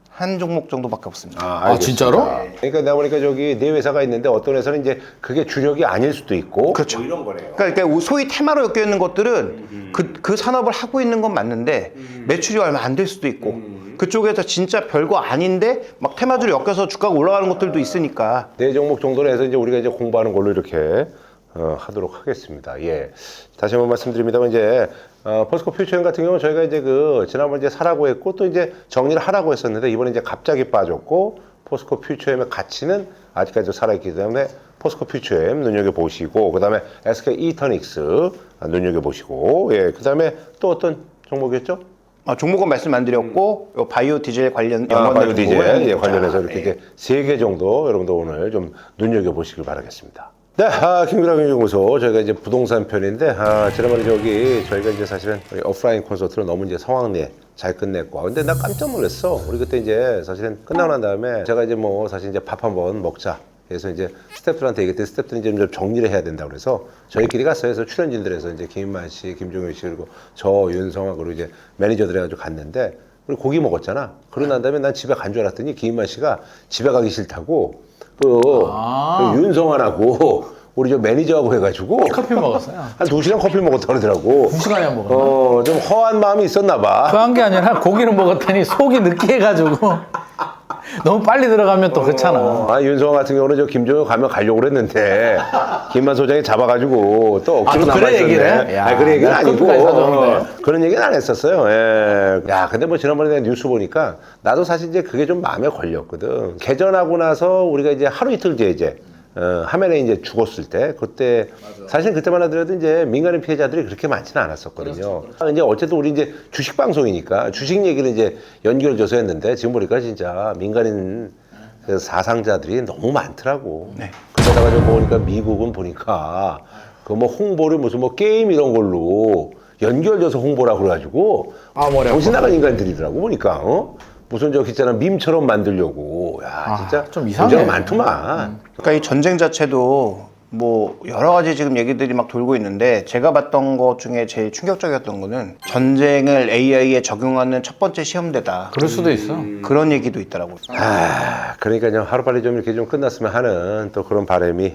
[SPEAKER 2] 한 종목 정도밖에 없습니다.
[SPEAKER 1] 알겠습니다.
[SPEAKER 3] 진짜로?
[SPEAKER 1] 그러니까 내가 보니까 저기 네 회사가 있는데 어떤 회사는 이제 그게 주력이 아닐 수도 있고
[SPEAKER 2] 그렇죠.
[SPEAKER 1] 뭐 이런 거네요.
[SPEAKER 2] 그러니까 소위 테마로 엮여 있는 것들은 그 산업을 하고 있는 건 맞는데 매출이 얼마 안 될 수도 있고 그쪽에서 진짜 별거 아닌데 막 테마주로 엮여서 주가가 올라가는 것들도 있으니까.
[SPEAKER 1] 네 종목 정도로 해서 이제 우리가 이제 공부하는 걸로 이렇게 하도록 하겠습니다. 예. 다시 한번 말씀드립니다만 이제 포스코 퓨처엠 같은 경우는 저희가 이제 그 지난번 이제 사라고 했고 또 이제 정리를 하라고 했었는데 이번에 이제 갑자기 빠졌고 포스코 퓨처엠의 가치는 아직까지도 살아있기 때문에 포스코 퓨처엠 눈여겨 보시고 그다음에 SK 이터닉스 눈여겨 보시고 예. 그다음에 또 어떤 종목이었죠?
[SPEAKER 2] 종목은 말씀 안 드렸고 요 바이오 디젤 관련
[SPEAKER 1] 바이오 디젤 예,
[SPEAKER 2] 보고
[SPEAKER 1] 관련해서 이렇게 이제 3개 정도 여러분들 오늘 좀 눈여겨 보시길 바라겠습니다. 네, 김규랑 연구소 저희가 이제 부동산 편인데 지난번에 저희가 이제 사실은 우리 오프라인 콘서트로 너무 이제 성황리에 잘 끝냈고 근데 나 깜짝 놀랐어. 우리 그때 이제 사실은 끝나고 난 다음에 제가 이제 뭐 사실 이제 밥 한번 먹자. 그래서 이제 스태프들한테 얘기했더니 스태프들이 이제 좀 정리를 해야 된다고 그래서 저희끼리 갔어요. 그래서 출연진들에서 이제 김인만 씨, 김종현 씨 그리고 저 윤성아 그리고 이제 매니저들 해가지고 갔는데 우리 고기 먹었잖아. 그러고 난 다음에 난 집에 간 줄 알았더니 김인만 씨가 집에 가기 싫다고 그 윤성환하고 우리 저 매니저하고 해가지고
[SPEAKER 3] 커피 먹었어요.
[SPEAKER 1] 한 2시간 커피 먹었다 그러더라고.
[SPEAKER 3] 2시간이나 먹었나?
[SPEAKER 1] 좀 허한 마음이 있었나 봐.
[SPEAKER 3] 그한 게 아니라 고기를 먹었더니 속이 느끼해가지고 너무 빨리 들어가면 또 그렇잖아.
[SPEAKER 1] 윤성환 같은 경우는 저 김종현 가면 가려고 그랬는데 김만 소장이 잡아가지고 또 억지로
[SPEAKER 3] 또 그래
[SPEAKER 1] 남아있었네.
[SPEAKER 3] 얘기를 해? 야,
[SPEAKER 1] 그런 얘기는
[SPEAKER 3] 내가
[SPEAKER 1] 아니고
[SPEAKER 3] 커피까지 사줬는데.
[SPEAKER 1] 그런 얘기는 안 했었어요. 예. 야, 근데 뭐 지난번에 내가 뉴스 보니까 나도 사실 이제 그게 좀 마음에 걸렸거든. 개전하고 나서 우리가 이제 하루 이틀 뒤에 이제 화면에 이제 죽었을 때 그때 사실 그때만 하더라도 이제 민간인 피해자들이 그렇게 많지는 않았었거든요. 이제 어쨌든 우리 이제 주식 방송이니까 주식 얘기를 이제 연결줘서 했는데 지금 보니까 진짜 민간인 그 사상자들이 너무 많더라고.
[SPEAKER 2] 네.
[SPEAKER 1] 그러다가 좀 보니까 미국은 보니까 그 뭐 홍보를 무슨 뭐 게임 이런 걸로 연결줘서 홍보라고 그래가지고
[SPEAKER 3] 머리
[SPEAKER 1] 정신 나간 인간들이더라고 보니까 무슨 저기 있잖아 밈처럼 만들려고 야 진짜
[SPEAKER 3] 좀 이상해.
[SPEAKER 1] 문제가 많더만.
[SPEAKER 2] 그러니까 이 전쟁 자체도 뭐 여러 가지 지금 얘기들이 막 돌고 있는데 제가 봤던 것 중에 제일 충격적이었던 거는 전쟁을 AI에 적용하는 첫 번째 시험대다.
[SPEAKER 3] 그럴 수도 있어.
[SPEAKER 2] 그런 얘기도 있더라고요.
[SPEAKER 1] 그러니까 좀 하루빨리 좀 이렇게 좀 끝났으면 하는 또 그런 바람이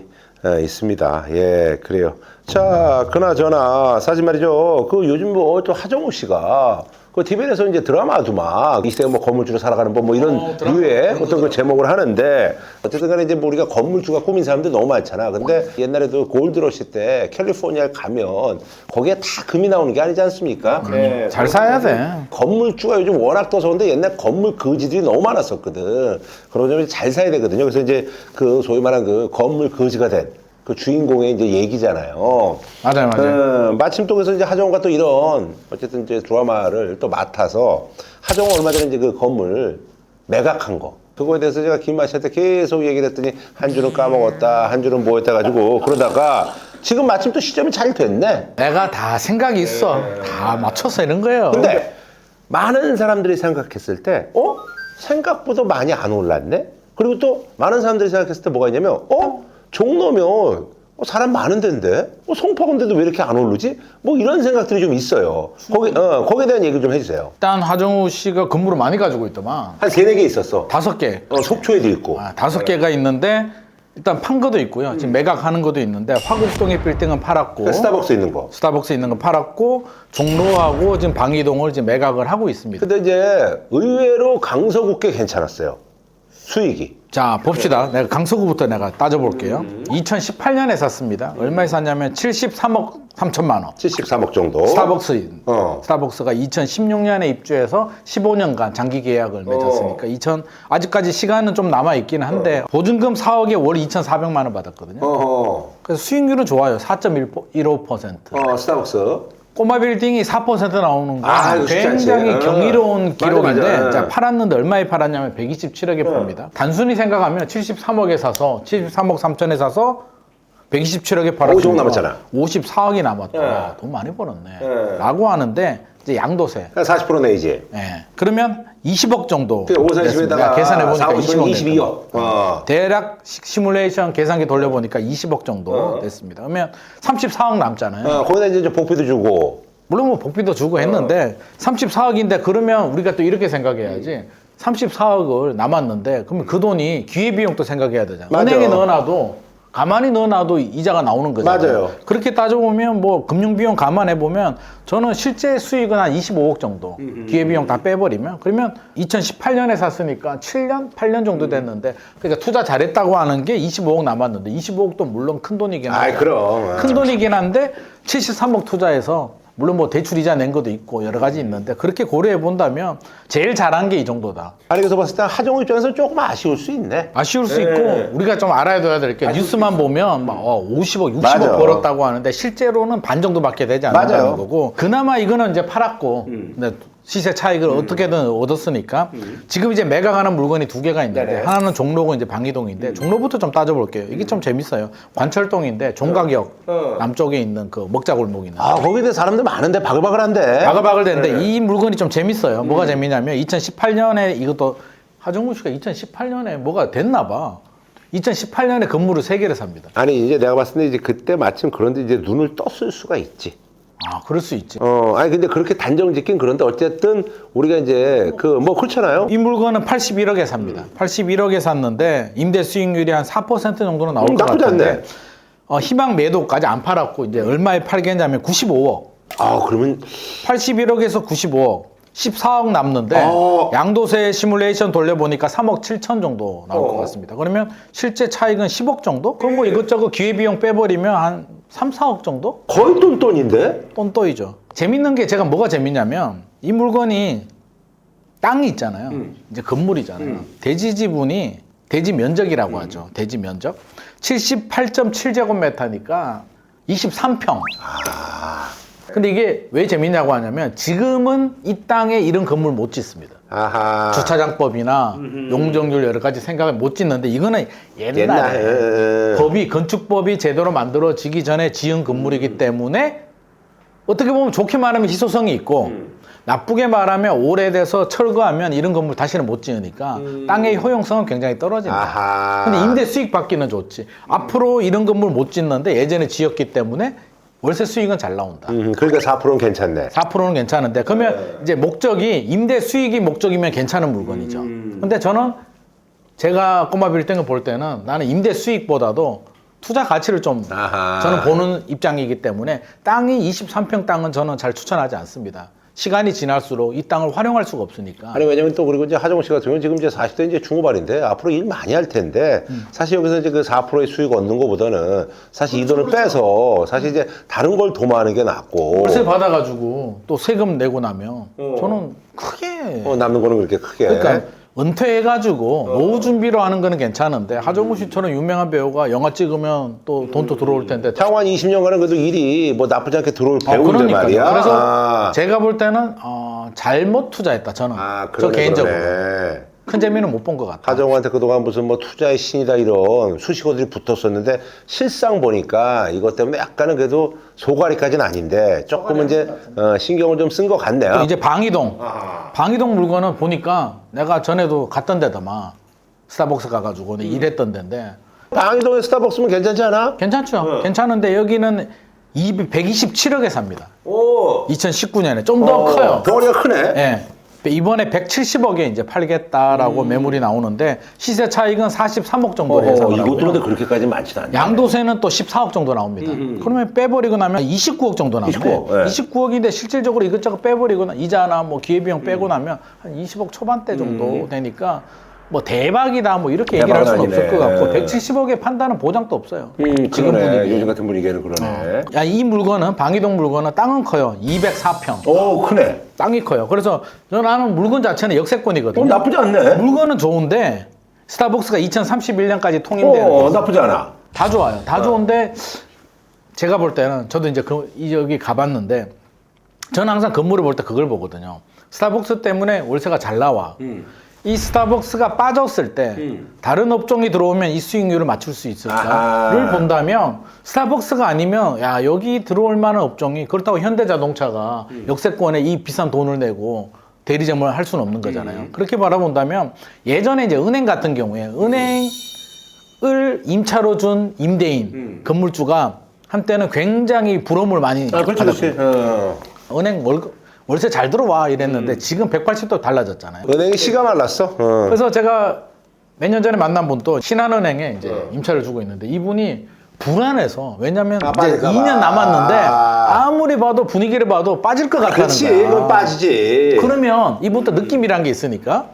[SPEAKER 1] 있습니다. 예, 그래요. 자, 그나저나 사실 말이죠. 그 요즘 뭐 또 하정우 씨가 그 TVN에서 이제 드라마도 막 이세 뭐 건물주로 살아가는 법 뭐 이런 류의 어떤 그 제목을 하는데 어쨌든 간에 이제 뭐 우리가 건물주가 꾸민 사람들 너무 많잖아. 근데 옛날에도 골드러시 때 캘리포니아에 가면 거기에 다 금이 나오는 게 아니지 않습니까? 네.
[SPEAKER 3] 잘 사야 돼.
[SPEAKER 1] 건물주가 요즘 워낙 떠서 근데 옛날 건물 거지들이 너무 많았었거든. 그런 점이 잘 사야 되거든요. 그래서 이제 그 소위 말한 그 건물 거지가 된 그 주인공의 이제 얘기잖아요.
[SPEAKER 3] 맞아요.
[SPEAKER 1] 마침 또 그래서 이제 하정우가 또 이런 어쨌든 이제 드라마를 또 맡아서 하정우 얼마 전에 이제 그 건물 매각한 거. 그거에 대해서 제가 김만 씨한테 계속 얘기를 했더니 한 줄은 까먹었다, 한 줄은 뭐 했다 가지고 그러다가 지금 마침 또 시점이 잘 됐네.
[SPEAKER 3] 내가 다 생각이 있어. 다 맞춰서 이런 거예요.
[SPEAKER 1] 근데 많은 사람들이 생각했을 때, 생각보다 많이 안 올랐네? 그리고 또 많은 사람들이 생각했을 때 뭐가 있냐면, 종로면 사람 많은 데인데 송파구인데도 왜 이렇게 안 오르지? 뭐 이런 생각들이 좀 있어요. 거기에 대한 얘기 좀 해주세요.
[SPEAKER 3] 일단 하정우 씨가 근무를 많이 가지고 있더만.
[SPEAKER 1] 한 3-4개 있었어.
[SPEAKER 3] 5개.
[SPEAKER 1] 속초에도 있고.
[SPEAKER 3] 5개가 있는데 일단 판 거도 있고요. 지금 매각하는 것도 있는데 화곡동의 빌딩은 팔았고
[SPEAKER 1] 그러니까 스타벅스 있는 거.
[SPEAKER 3] 스타벅스 있는 거 팔았고 종로하고 지금 방이동을 지금 매각을 하고 있습니다.
[SPEAKER 1] 근데 이제 의외로 강서구 꽤 괜찮았어요. 수익이.
[SPEAKER 3] 자 봅시다. 내가 강서구부터 내가 따져볼게요. 2018년에 샀습니다. 얼마에 샀냐면 73억 3천만 원.
[SPEAKER 1] 73억 정도.
[SPEAKER 3] 스타벅스가 2016년에 입주해서 15년간 장기 계약을 맺었으니까 아직까지 시간은 좀 남아 있긴 한데 보증금 4억에 월 2,400만 원 받았거든요. 그래서 수익률은 좋아요. 4.15%.
[SPEAKER 1] 스타벅스.
[SPEAKER 3] 꼬마 빌딩이 4% 나오는 거
[SPEAKER 1] 이거 쉽지 않지.
[SPEAKER 3] 굉장히 경이로운
[SPEAKER 1] 맞아,
[SPEAKER 3] 기록인데
[SPEAKER 1] 맞아.
[SPEAKER 3] 자, 팔았는데 얼마에 팔았냐면 127억에 팝니다. 단순히 생각하면 73억에 사서 73억 3천에 사서 127억에 팔았으니까
[SPEAKER 1] 50억 남았잖아.
[SPEAKER 3] 54억이 남았다. 돈 많이 벌었네. 라고 하는데 이제 양도세.
[SPEAKER 1] 40% 내지.
[SPEAKER 3] 예. 그러면 20억 정도.
[SPEAKER 1] 530에다가
[SPEAKER 3] 계산해 보니까
[SPEAKER 1] 22억.
[SPEAKER 3] 대략 시뮬레이션 계산기 돌려보니까 20억 정도 됐습니다. 그러면 34억 남잖아요.
[SPEAKER 1] 거기다 이제 복비도 주고.
[SPEAKER 3] 물론 뭐 복비도 주고 했는데 34억인데 그러면 우리가 또 이렇게 생각해야지. 34억을 남았는데 그러면 그 돈이 기회비용도 생각해야 되잖아.
[SPEAKER 1] 맞아.
[SPEAKER 3] 은행에 넣어놔도 가만히 넣어놔도 이자가 나오는 거잖아요.
[SPEAKER 1] 맞아요.
[SPEAKER 3] 그렇게 따져보면 뭐 금융비용 감안해보면 저는 실제 수익은 한 25억 정도 기회비용 다 빼버리면 그러면 2018년에 샀으니까 7년? 8년 정도 됐는데 그러니까 투자 잘했다고 하는 게 25억 남았는데 25억도 물론 큰 돈이긴 한데
[SPEAKER 1] 그럼.
[SPEAKER 3] 큰 돈이긴 한데 73억 투자해서 물론 뭐 대출이자 낸 것도 있고 여러 가지 있는데 그렇게 고려해 본다면 제일 잘한 게 이 정도다.
[SPEAKER 1] 그래서 봤을 때 하정우 입장에서 조금 아쉬울 수 있네.
[SPEAKER 3] 아쉬울 수 있고 우리가 좀 알아둬야 될 게 뉴스만 보면 막 50억, 60억
[SPEAKER 1] 맞아.
[SPEAKER 3] 벌었다고 하는데 실제로는 반 정도밖에 되지 않는다는
[SPEAKER 1] 맞아요.
[SPEAKER 3] 거고 그나마 이거는 이제 팔았고 근데 시세 차익을 어떻게든 얻었으니까 지금 이제 매각하는 물건이 2개가 있는데
[SPEAKER 1] 네네.
[SPEAKER 3] 하나는 종로고 이제 방이동인데 종로부터 좀 따져볼게요. 이게 좀 재밌어요. 관철동인데 종각역 남쪽에 있는 그 먹자골목 있는
[SPEAKER 1] 거기에 대해 사람들 많은데 바글바글한데.
[SPEAKER 3] 바글바글 되는데 이 물건이 좀 재밌어요. 뭐가 재미냐면 2018년에 이것도 하정우 씨가 2018년에 뭐가 됐나 봐. 2018년에 건물을 3개를 삽니다.
[SPEAKER 1] 아니 이제 내가 봤을 때 이제 그때 마침 그런데 이제 눈을 떴을 수가 있지.
[SPEAKER 3] 그럴 수 있지.
[SPEAKER 1] 근데 그렇게 단정 짓긴 그런데 어쨌든 우리가 이제 뭐 그렇잖아요.
[SPEAKER 3] 이 물건은 81억에 삽니다. 81억에 샀는데 임대 수익률이 한 4% 정도는 나올 것
[SPEAKER 1] 나쁘지
[SPEAKER 3] 같은데
[SPEAKER 1] 않네.
[SPEAKER 3] 희망 매도까지 안 팔았고 이제 얼마에 팔겠냐면 95억.
[SPEAKER 1] 그러면
[SPEAKER 3] 81억에서 95억. 14억 남는데 양도세 시뮬레이션 돌려보니까 3억 7천 정도 나올 것 같습니다. 그러면 실제 차익은 10억 정도? 그럼 뭐 이것저것 기회비용 빼버리면 한 3, 4억 정도?
[SPEAKER 1] 거의 똔똔인데.
[SPEAKER 3] 똔똔이죠. 재밌는 게 제가 뭐가 재밌냐면 이 물건이 땅이 있잖아요. 이제 건물이잖아요. 대지 지분이 대지 면적이라고 하죠. 대지 면적 78.7제곱미터니까 23평. 근데 이게 왜 재밌냐고 하냐면 지금은 이 땅에 이런 건물 못 짓습니다. 주차장법이나 용적률 여러 가지 생각을 못 짓는데 이거는 옛날에 건축법이 제대로 만들어지기 전에 지은 건물이기 때문에 어떻게 보면 좋게 말하면 희소성이 있고 나쁘게 말하면 오래돼서 철거하면 이런 건물 다시는 못 지으니까 땅의 효용성은 굉장히 떨어집니다. 근데 임대 수익 받기는 좋지. 앞으로 이런 건물 못 짓는데 예전에 지었기 때문에 월세 수익은 잘 나온다.
[SPEAKER 1] 그러니까 4%는 괜찮네.
[SPEAKER 3] 4%는 괜찮은데 그러면 이제 목적이 임대 수익이 목적이면 괜찮은 물건이죠. 근데 저는 제가 꼬마 빌딩을 볼 때는 나는 임대 수익보다도 투자 가치를 좀 저는 보는 입장이기 때문에 땅이 23평 땅은 저는 잘 추천하지 않습니다. 시간이 지날수록 이 땅을 활용할 수가 없으니까.
[SPEAKER 1] 아니 왜냐면 또 그리고 이제 하정우 씨 같은 경우는 지금 이제 40대 이제 중후반인데 앞으로 일 많이 할 텐데 사실 여기서 이제 그 4%의 수익 얻는 것보다는 사실 이 돈을 빼서 사실 이제 다른 걸 도모하는 게 낫고.
[SPEAKER 3] 월세 받아가지고 또 세금 내고 나면 저는 크게
[SPEAKER 1] 남는 거는 그렇게 크게.
[SPEAKER 3] 그러니까 은퇴해가지고 노후 준비로 하는 거는 괜찮은데 하정우 씨처럼 유명한 배우가 영화 찍으면 또 돈도 들어올 텐데
[SPEAKER 1] 향후 한 20년간은 그래도 일이 뭐 나쁘지 않게 들어올 배우인데
[SPEAKER 3] 그러니까요.
[SPEAKER 1] 말이야.
[SPEAKER 3] 그래서 제가 볼 때는 잘못 투자했다 저는. 저 개인적으로 큰 재미는 못 본 것 같아요.
[SPEAKER 1] 하정우한테 그동안 무슨 뭐 투자의 신이다 이런 수식어들이 붙었었는데 실상 보니까 이것 때문에 약간은 그래도 소가리까지는 아닌데 조금은 이제 신경을 좀 쓴 것 같네요.
[SPEAKER 3] 이제 방이동 물건은 보니까 내가 전에도 갔던 데다만 스타벅스 가가지고 일했던 데인데
[SPEAKER 1] 방이동의 스타벅스면 괜찮지 않아?
[SPEAKER 3] 괜찮죠. 괜찮은데 여기는 127억에 삽니다.
[SPEAKER 1] 오.
[SPEAKER 3] 2019년에 좀 더 커요.
[SPEAKER 1] 덩어리가 크네.
[SPEAKER 3] 예. 이번에 170억에 이제 팔겠다라고 매물이 나오는데 시세 차익은 43억 정도 예상을
[SPEAKER 1] 이것도
[SPEAKER 3] 하고요.
[SPEAKER 1] 근데 그렇게까지 많지는 않네.
[SPEAKER 3] 양도세는 또 14억 정도 나옵니다. 그러면 빼버리고 나면 29억 정도 나오는데
[SPEAKER 1] 29억, 예.
[SPEAKER 3] 29억인데 실질적으로 이것저것 빼버리고 이자나 뭐 기회비용 빼고 나면 한 20억 초반대 정도 되니까 뭐 대박이다 뭐 이렇게 얘기를 할 수는
[SPEAKER 1] 대박은
[SPEAKER 3] 없을 것 같고
[SPEAKER 1] 아니네.
[SPEAKER 3] 170억에 판다는 보장도 없어요. 지금
[SPEAKER 1] 그러네.
[SPEAKER 3] 분위기.
[SPEAKER 1] 요즘 같은 분위기에는 그러네.
[SPEAKER 3] 야, 이 물건은 방이동 물건은 땅은 커요. 204평.
[SPEAKER 1] 오, 크네.
[SPEAKER 3] 땅이 커요. 그래서 나는 물건 자체는 역세권이거든요.
[SPEAKER 1] 나쁘지 않네.
[SPEAKER 3] 물건은 좋은데 스타벅스가 2031년까지 통일되는 거
[SPEAKER 1] 나쁘지 않아.
[SPEAKER 3] 다 좋아요. 다 좋은데 제가 볼 때는 저도 이제 여기 가봤는데 저는 항상 건물을 볼 때 그걸 보거든요. 스타벅스 때문에 월세가 잘 나와. 이 스타벅스가 빠졌을 때 다른 업종이 들어오면 이 수익률을 맞출 수 있을까를 본다면 스타벅스가 아니면 야 여기 들어올 만한 업종이 그렇다고 현대자동차가 역세권에 이 비싼 돈을 내고 대리점을 할 수는 없는 거잖아요. 그렇게 바라본다면 예전에 이제 은행 같은 경우에 은행을 임차로 준 임대인 건물주가 한때는 굉장히 부러움을 많이
[SPEAKER 1] 그렇지, 그렇지.
[SPEAKER 3] 은행 월세 잘 들어와 이랬는데 지금 180도 달라졌잖아요.
[SPEAKER 1] 은행이 씨가 말랐어.
[SPEAKER 3] 그래서 제가 몇 년 전에 만난 분도 신한은행에 이제 임차를 주고 있는데 이분이 불안해서 왜냐면 이제
[SPEAKER 1] 빠질까 봐.
[SPEAKER 3] 2년 남았는데 아무리 봐도 분위기를 봐도 빠질 것 같다는
[SPEAKER 1] 그렇지,
[SPEAKER 3] 거야.
[SPEAKER 1] 그건 빠지지.
[SPEAKER 3] 그러면 이분도 느낌이란 게 있으니까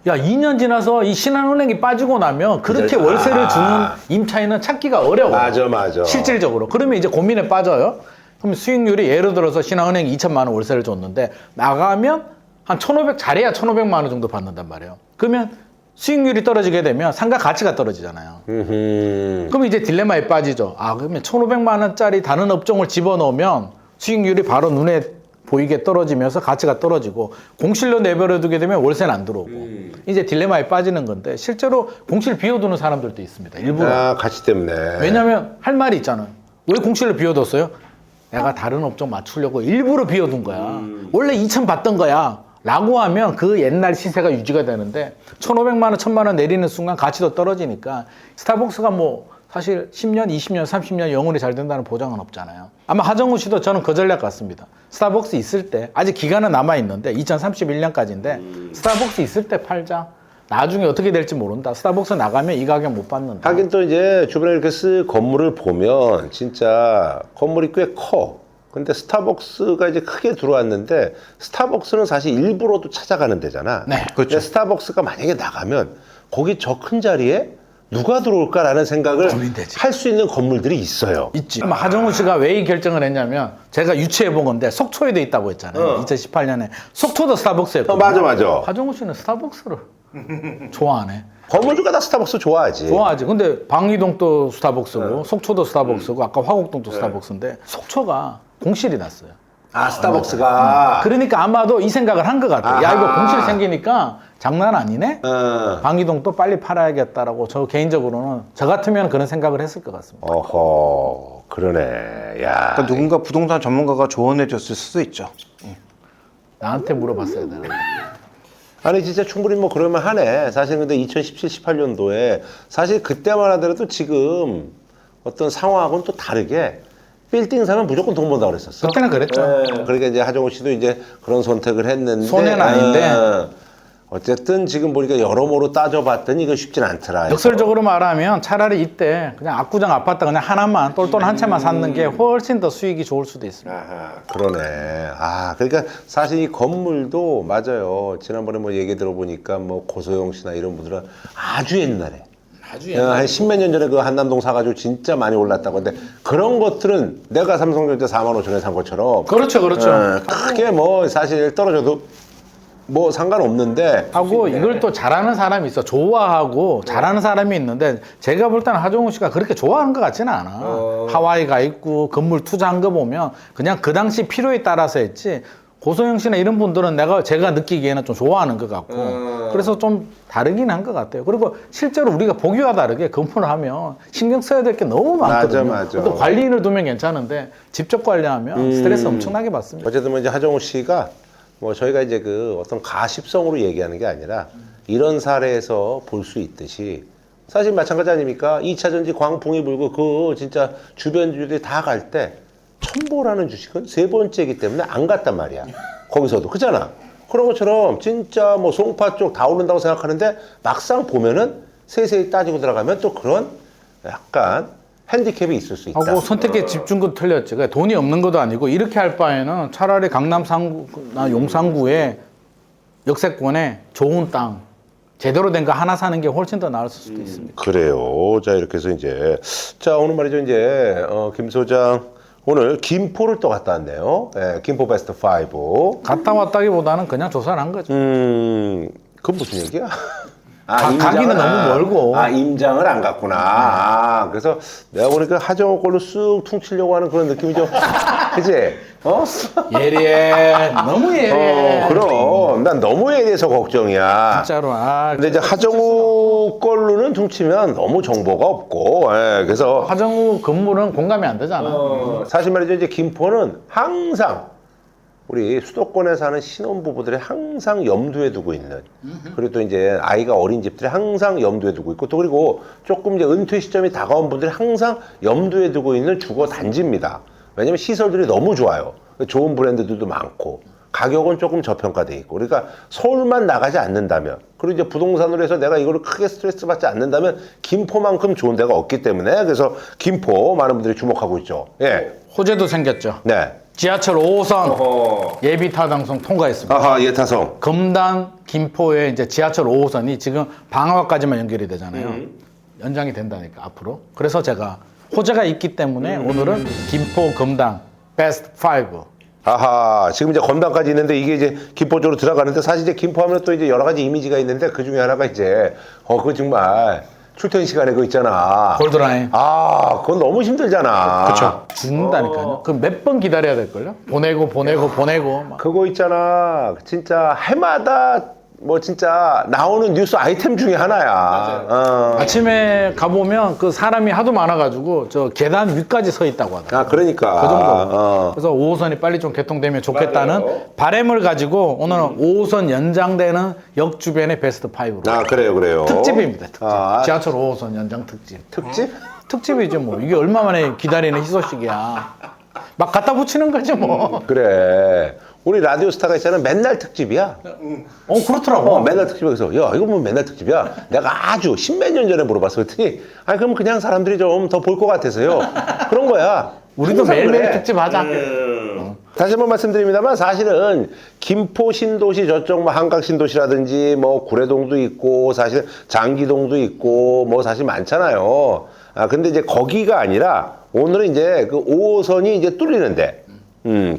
[SPEAKER 3] 야 2년 지나서 이 신한은행이 빠지고 나면 그렇게 월세를 주는 임차인은 찾기가 어려워.
[SPEAKER 1] 맞아.
[SPEAKER 3] 실질적으로. 그러면 이제 고민에 빠져요. 그럼 수익률이 예를 들어서 신한은행이 2천만 원 월세를 줬는데 나가면 한 1,500 잘해야 1,500만 원 정도 받는단 말이에요. 그러면 수익률이 떨어지게 되면 상가 가치가 떨어지잖아요. 그럼 이제 딜레마에 빠지죠. 아 그러면 1,500만 원짜리 다른 업종을 집어넣으면 수익률이 바로 눈에 보이게 떨어지면서 가치가 떨어지고 공실로 내버려 두게 되면 월세는 안 들어오고 이제 딜레마에 빠지는 건데 실제로 공실 비워두는 사람들도 있습니다. 일부러.
[SPEAKER 1] 가치 때문에.
[SPEAKER 3] 왜냐면 할 말이 있잖아요. 왜 공실을 비워뒀어요? 내가 다른 업종 맞추려고 일부러 비워둔 거야. 원래 2천 받던 거야. 라고 하면 그 옛날 시세가 유지가 되는데 1,500만 원, 1,000만 원 내리는 순간 가치도 떨어지니까 스타벅스가 뭐 사실 10년, 20년, 30년 영원히 잘 된다는 보장은 없잖아요. 아마 하정우 씨도 저는 그 전략 같습니다. 스타벅스 있을 때 아직 기간은 남아있는데 2031년까지인데 스타벅스 있을 때 팔자. 나중에 어떻게 될지 모른다. 스타벅스 나가면 이 가격 못 받는다.
[SPEAKER 1] 하긴 또 이제 주변에 이렇게 건물을 보면 진짜 건물이 꽤 커. 근데 스타벅스가 이제 크게 들어왔는데 스타벅스는 사실 일부러도 찾아가는 데잖아.
[SPEAKER 3] 네,
[SPEAKER 1] 그렇죠. 스타벅스가 만약에 나가면 거기 저 큰 자리에 누가 들어올까라는 생각을
[SPEAKER 3] 고민되지.
[SPEAKER 1] 할 수 있는 건물들이 있어요.
[SPEAKER 3] 있지. 하정우 씨가 왜 이 결정을 했냐면 제가 유추해 본 건데 속초에도 있다고 했잖아요. 2018년에 속초도 스타벅스였거든요.
[SPEAKER 1] 맞아.
[SPEAKER 3] 하정우 씨는 스타벅스를 좋아하네.
[SPEAKER 1] 건물주가 다 스타벅스 좋아하지.
[SPEAKER 3] 좋아하지. 근데 방이동도 스타벅스고 속초도 스타벅스고 아까 화곡동도 스타벅스인데 속초가 공실이 났어요.
[SPEAKER 1] 스타벅스가.
[SPEAKER 3] 그러니까 아마도 이 생각을 한 것 같아요. 야 이거 공실 생기니까 장난 아니네. 방이동 또 빨리 팔아야겠다라고 저 개인적으로는 저 같으면 그런 생각을 했을 것 같습니다.
[SPEAKER 1] 어허, 그러네. 야.
[SPEAKER 2] 그러니까 누군가 부동산 전문가가 조언해 줬을 수도 있죠.
[SPEAKER 3] 나한테 물어봤어야 되는데.
[SPEAKER 1] 아니 진짜 충분히 뭐 그럴만 하네. 사실 근데 2017, 18년도에 사실 그때만 하더라도 지금 어떤 상황하고는 또 다르게 빌딩 사면 무조건 돈 번다고 그랬었어.
[SPEAKER 3] 그때는 그랬죠.
[SPEAKER 1] 그러니까 이제 하정우 씨도 이제 그런 선택을 했는데
[SPEAKER 3] 손해는 아닌데.
[SPEAKER 1] 어쨌든 지금 보니까 여러모로 따져봤더니 이거 쉽진 않더라.
[SPEAKER 3] 역설적으로 말하면 차라리 이때 그냥 압구정 아파트 그냥 하나만 똘똘 한 채만 샀는 게 훨씬 더 수익이 좋을 수도 있습니다.
[SPEAKER 1] 아하, 그러네. 그러니까 사실 이 건물도 맞아요. 지난번에 뭐 얘기 들어보니까 뭐 고소영 씨나 이런 분들은 아주 옛날에 한 십몇 년 전에 그 한남동 사가지고 진짜 많이 올랐다고. 근데 그런 것들은 내가 삼성전자 4만 5천에 산 것처럼
[SPEAKER 3] 그렇죠.
[SPEAKER 1] 크게 뭐 사실 떨어져도 뭐 상관없는데
[SPEAKER 3] 하고 이걸 또 잘하는 사람이 있어. 좋아하고 잘하는 사람이 있는데 제가 볼 때는 하정우 씨가 그렇게 좋아하는 것 같지는 않아. 하와이 가 있고 건물 투자한 거 보면 그냥 그 당시 필요에 따라서 했지. 고소영 씨나 이런 분들은 제가 느끼기에는 좀 좋아하는 것 같고 그래서 좀 다르긴 한 것 같아요. 그리고 실제로 우리가 보기와 다르게 건물을 하면 신경 써야 될 게 너무 많거든요.
[SPEAKER 1] 맞아.
[SPEAKER 3] 또 관리인을 두면 괜찮은데 직접 관리하면 스트레스 엄청나게 받습니다.
[SPEAKER 1] 어쨌든 뭐 이제 하정우 씨가 뭐 저희가 이제 그 어떤 가십성으로 얘기하는 게 아니라 이런 사례에서 볼 수 있듯이 사실 마찬가지 아닙니까? 2차 전지 광풍이 불고 그 진짜 주변 주들이 다 갈 때 첨보라는 주식은 세 번째이기 때문에 안 갔단 말이야. 거기서도 그잖아. 그런 것처럼 진짜 뭐 송파 쪽 다 오른다고 생각하는데 막상 보면은 세세히 따지고 들어가면 또 그런 약간 핸디캡이 있을 수 있다.
[SPEAKER 3] 하고 선택의 집중도 틀렸지. 그러니까 돈이 없는 것도 아니고 이렇게 할 바에는 차라리 강남 상구나 용산구에 역세권에 좋은 땅 제대로 된 거 하나 사는 게 훨씬 더 나을 수도 있습니다.
[SPEAKER 1] 그래요. 자, 이렇게 해서 이제 자, 오늘 말이죠. 이제 김 소장 오늘 김포를 또 갔다 왔네요. 예, 김포 베스트 5.
[SPEAKER 3] 갔다 왔다기보다는 그냥 조사를 한 거죠.
[SPEAKER 1] 그건 무슨 얘기야?
[SPEAKER 3] 가기는 너무 멀고.
[SPEAKER 1] 임장을 안 갔구나. 그래서 내가 보니까 하정우 걸로 쑥 퉁치려고 하는 그런 느낌이 좀, 그치?
[SPEAKER 3] 예리해. 너무 예리해.
[SPEAKER 1] 그럼. 난 너무 예리해서 걱정이야.
[SPEAKER 3] 진짜로.
[SPEAKER 1] 근데 이제 하정우 걸로는 퉁치면 너무 정보가 없고, 예, 그래서.
[SPEAKER 3] 하정우 건물은 공감이 안 되잖아.
[SPEAKER 1] 사실 말이죠. 이제 김포는 항상 우리 수도권에 사는 신혼부부들이 항상 염두에 두고 있는, 그리고 또 이제 아이가 어린 집들이 항상 염두에 두고 있고, 또 그리고 조금 이제 은퇴 시점이 다가온 분들이 항상 염두에 두고 있는 주거 단지입니다. 왜냐면 시설들이 너무 좋아요. 좋은 브랜드들도 많고, 가격은 조금 저평가돼 있고, 그러니까 서울만 나가지 않는다면, 그리고 이제 부동산으로 해서 내가 이거를 크게 스트레스 받지 않는다면 김포만큼 좋은 데가 없기 때문에, 그래서 김포 많은 분들이 주목하고 있죠. 예.
[SPEAKER 3] 호재도 생겼죠.
[SPEAKER 1] 네.
[SPEAKER 3] 지하철 5호선 예비 타당성 통과했습니다.
[SPEAKER 1] 아하, 예타성.
[SPEAKER 3] 금단 김포에 이제 지하철 5호선이 지금 방화까지만 연결이 되잖아요. 연장이 된다니까 앞으로. 그래서 제가 호재가 있기 때문에 오늘은 김포 금단 베스트 5.
[SPEAKER 1] 아하, 지금 이제 건담까지 있는데 이게 이제 김포 쪽으로 들어가는데 사실 이제 김포 하면 또 이제 여러 가지 이미지가 있는데 그 중에 하나가 이제 그거 정말 출퇴근 시간에 그거 있잖아.
[SPEAKER 3] 골드라인.
[SPEAKER 1] 그건 너무 힘들잖아.
[SPEAKER 3] 그렇죠. 죽는다니까요. 그 몇 번 기다려야 될걸요? 보내고 막.
[SPEAKER 1] 그거 있잖아. 진짜 해마다 뭐 진짜 나오는 뉴스 아이템 중에 하나야.
[SPEAKER 3] 아침에 가보면 그 사람이 하도 많아가지고 저 계단 위까지 서 있다고 하더라고요.
[SPEAKER 1] 그러니까.
[SPEAKER 3] 그 정도. 그래서 5호선이 빨리 좀 개통되면 좋겠다는
[SPEAKER 1] 맞아요.
[SPEAKER 3] 바람을 가지고 오늘은 5호선 연장되는 역 주변의 베스트 5로.
[SPEAKER 1] 그래요.
[SPEAKER 3] 특집입니다. 특집. 지하철 5호선 연장 특집.
[SPEAKER 1] 특집?
[SPEAKER 3] 특집이죠 뭐. 이게 얼마 만에 기다리는 희소식이야. 막 갖다 붙이는 거죠 뭐.
[SPEAKER 1] 그래. 우리 라디오스타가 있잖아. 맨날 특집이야.
[SPEAKER 3] 그렇더라고.
[SPEAKER 1] 맨날 특집이야. 그래서 야, 이거 뭐 맨날 특집이야. 내가 아주 십몇 년 전에 물어봤어. 그랬더니 그럼 그냥 사람들이 좀 더 볼 것 같아서요. 그런 거야.
[SPEAKER 3] 우리도
[SPEAKER 1] 항상
[SPEAKER 3] 매일매일
[SPEAKER 1] 그래.
[SPEAKER 3] 특집 하자.
[SPEAKER 1] 다시 한번 말씀드립니다만 사실은 김포 신도시 저쪽 뭐 한강 신도시라든지 뭐 구례동도 있고 사실 장기동도 있고 뭐 사실 많잖아요. 근데 이제 거기가 아니라 오늘은 이제 그 5호선이 이제 뚫리는데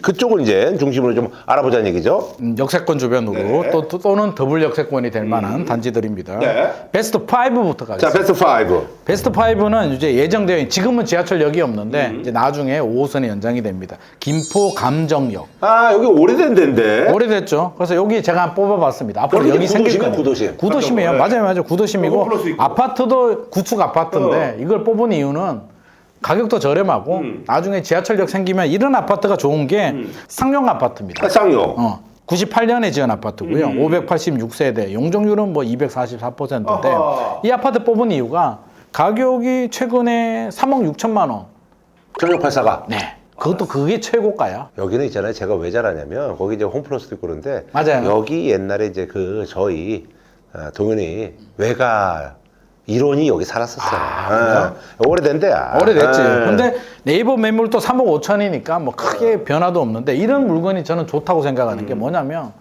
[SPEAKER 1] 그쪽을 이제 중심으로 좀 알아보자는 얘기죠.
[SPEAKER 3] 역세권 주변으로 또는 더블 역세권이 될 만한 단지들입니다.
[SPEAKER 1] 네.
[SPEAKER 3] 베스트 5부터 가겠습니다.
[SPEAKER 1] 자, 베스트 5.
[SPEAKER 3] 베스트 5는 이제 예정되어 있는, 지금은 지하철역이 없는데 이제 나중에 5호선이 연장이 됩니다. 김포 감정역.
[SPEAKER 1] 여기 오래된 데인데.
[SPEAKER 3] 오래됐죠. 그래서 여기 제가 한번 뽑아봤습니다. 앞으로
[SPEAKER 1] 여기
[SPEAKER 3] 여기 생길
[SPEAKER 1] 구도심이야,
[SPEAKER 3] 거예요.
[SPEAKER 1] 구도심.
[SPEAKER 3] 구도심이에요. 맞아요. 구도심이고 아파트도 구축 아파트인데 이걸 뽑은 이유는 가격도 저렴하고 나중에 지하철역 생기면 이런 아파트가 좋은 게 쌍용 아파트입니다.
[SPEAKER 1] 쌍용.
[SPEAKER 3] 98년에 지은 아파트고요. 586세대, 용적률은 뭐 244%인데 이 아파트 뽑은 이유가 가격이 최근에 3억 6천만 원.
[SPEAKER 1] 전력팔사가.
[SPEAKER 3] 네. 그것도 그게 최고가야.
[SPEAKER 1] 여기는 있잖아요. 제가 왜 잘하냐면 거기 이제 홈플러스도 있고 그런데
[SPEAKER 3] 맞아요.
[SPEAKER 1] 여기 옛날에 이제 그 저희 동현이 외가 일원이 여기 살았었어요. 오래된 데야.
[SPEAKER 3] 오래됐지. 근데 네이버 매물도 3억 5천이니까 뭐 크게 변화도 없는데 이런 물건이 저는 좋다고 생각하는 게 뭐냐면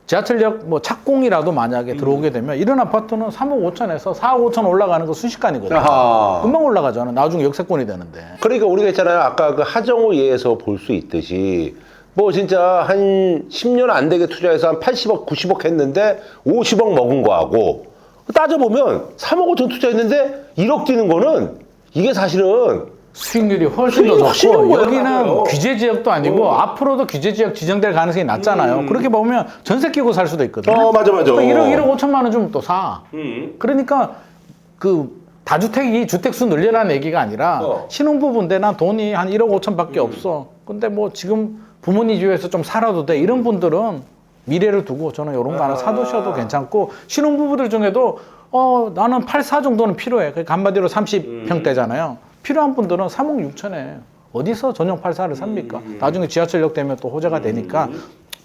[SPEAKER 3] 지하철역 뭐 착공이라도 만약에 들어오게 되면 이런 아파트는 3억 5천에서 4억 5천 올라가는 거 순식간이거든요.
[SPEAKER 1] 아하.
[SPEAKER 3] 금방 올라가잖아. 나중에 역세권이 되는데.
[SPEAKER 1] 그러니까 우리가 있잖아요. 아까 그 하정우 예에서 볼 수 있듯이 뭐 진짜 한 10년 안 되게 투자해서 한 80억, 90억 했는데 50억 먹은 거하고 따져보면 3억 5천 투자했는데 1억 뛰는 거는 이게 사실은
[SPEAKER 3] 수익률이 훨씬 더
[SPEAKER 1] 훨씬
[SPEAKER 3] 좋고
[SPEAKER 1] 거예요.
[SPEAKER 3] 여기는
[SPEAKER 1] 맞아요.
[SPEAKER 3] 규제 지역도 아니고 앞으로도 규제 지역 지정될 가능성이 낮잖아요. 그렇게 보면 전세 끼고 살 수도 있거든요.
[SPEAKER 1] 맞아.
[SPEAKER 3] 그러니까 1억 5천만 원 주면 또 사. 그러니까 그 다주택이 주택수 늘려라는 얘기가 아니라 신혼부부인데 난 돈이 한 1억 5천밖에 없어. 근데 뭐 지금 부모님 집에서 좀 살아도 돼. 이런 분들은 미래를 두고 저는 이런 거 하나 사두셔도 괜찮고 신혼부부들 중에도 나는 84 정도는 필요해. 그러니까 한마디로 30평대잖아요. 필요한 분들은 3억 6천에 어디서 전용 84를 삽니까? 나중에 지하철역 되면 또 호재가 되니까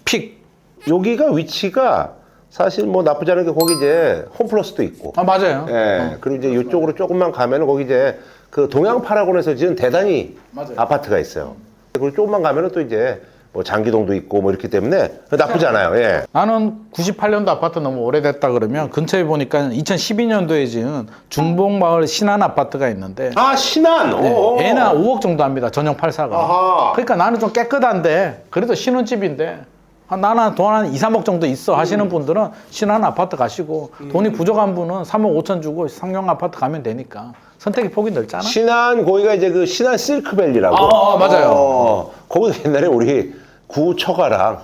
[SPEAKER 3] 픽.
[SPEAKER 1] 여기가 위치가 사실 뭐 나쁘지 않은 게 거기 이제 홈플러스도 있고.
[SPEAKER 3] 맞아요.
[SPEAKER 1] 예. 그리고 이제 이쪽으로 조금만 가면은 거기 이제 그 동양 파라곤에서 지은 대단히
[SPEAKER 3] 맞아요.
[SPEAKER 1] 아파트가 있어요. 그리고 조금만 가면은 또 이제 뭐 장기동도 있고 뭐 이렇기 때문에 나쁘지 않아요. 예.
[SPEAKER 3] 나는 98년도 아파트 너무 오래됐다 그러면 근처에 보니까 2012년도에 지은 중봉마을 신안 아파트가 있는데
[SPEAKER 1] 아, 신안. 오.
[SPEAKER 3] 얘는 5억 정도 합니다. 전용 84가.
[SPEAKER 1] 아하.
[SPEAKER 3] 그러니까 나는 좀 깨끗한데 그래도 신혼집인데 나는 돈 한 2, 3억 정도 있어 하시는 분들은 신한 아파트 가시고 돈이 부족한 분은 3억 5천 주고 상용 아파트 가면 되니까 선택의 폭이 넓잖아.
[SPEAKER 1] 신안 거기가 이제 그 신안 실크밸리라고.
[SPEAKER 3] 맞아요.
[SPEAKER 1] 거기도 옛날에 우리 구처가랑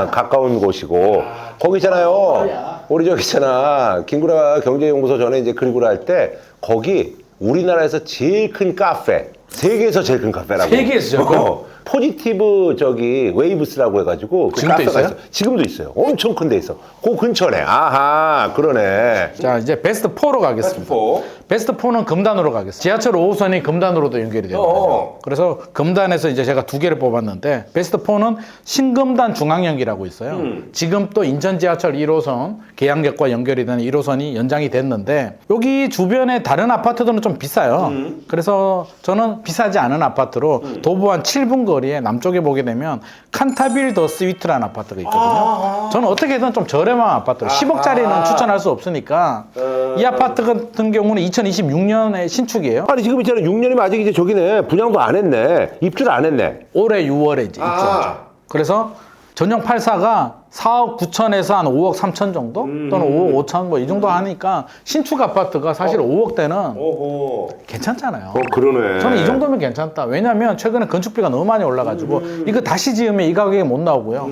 [SPEAKER 1] 가까운 곳이고 거기 있잖아요. 우리 저기 있잖아. 김구라 경제연구소 전에 이제 그리구라 할 때 거기 우리나라에서 제일 큰 카페, 세계에서 제일 큰 카페라고.
[SPEAKER 3] 세계에서요?
[SPEAKER 1] 포지티브 저기 웨이브스라고 해가지고 그
[SPEAKER 3] 지금도
[SPEAKER 1] 카페가
[SPEAKER 3] 있어요?
[SPEAKER 1] 지금도 있어요. 엄청 큰 데 있어. 그 근처네. 아하, 그러네.
[SPEAKER 3] 자 이제 베스트 4로 가겠습니다. 베스트 4는 금단으로 가겠습니다. 지하철 5호선이 금단으로도 연결이 됩니다. 그래서 금단에서 이제 제가 2개를 뽑았는데 베스트 4는 신금단 중앙역이라고 있어요. 지금 또 인천 지하철 1호선 계양역과 연결이 되는 1호선이 연장이 됐는데 여기 주변에 다른 아파트들은 좀 비싸요. 그래서 저는 비싸지 않은 아파트로 도보 한 7분 거리에 남쪽에 보게 되면 칸타빌 더 스위트라는 아파트가 있거든요. 저는 어떻게든 좀 저렴한 아파트로 10억짜리는 추천할 수 없으니까 이 아파트 같은 경우는 2026년에 신축이에요.
[SPEAKER 1] 아니 지금 있잖아 6년이면 아직 이제 저기네 분양도 안 했네. 입주를 안 했네.
[SPEAKER 3] 올해 6월에 이제 입주하죠. 그래서 전용 84가 4억 9천에서 한 5억 3천 정도 또는 5억 5천 뭐 이 정도 하니까 신축 아파트가 사실 5억대는 괜찮잖아요.
[SPEAKER 1] 그러네.
[SPEAKER 3] 저는 이 정도면 괜찮다. 왜냐하면 최근에 건축비가 너무 많이 올라가지고 이거 다시 지으면 이 가격에 못 나오고요.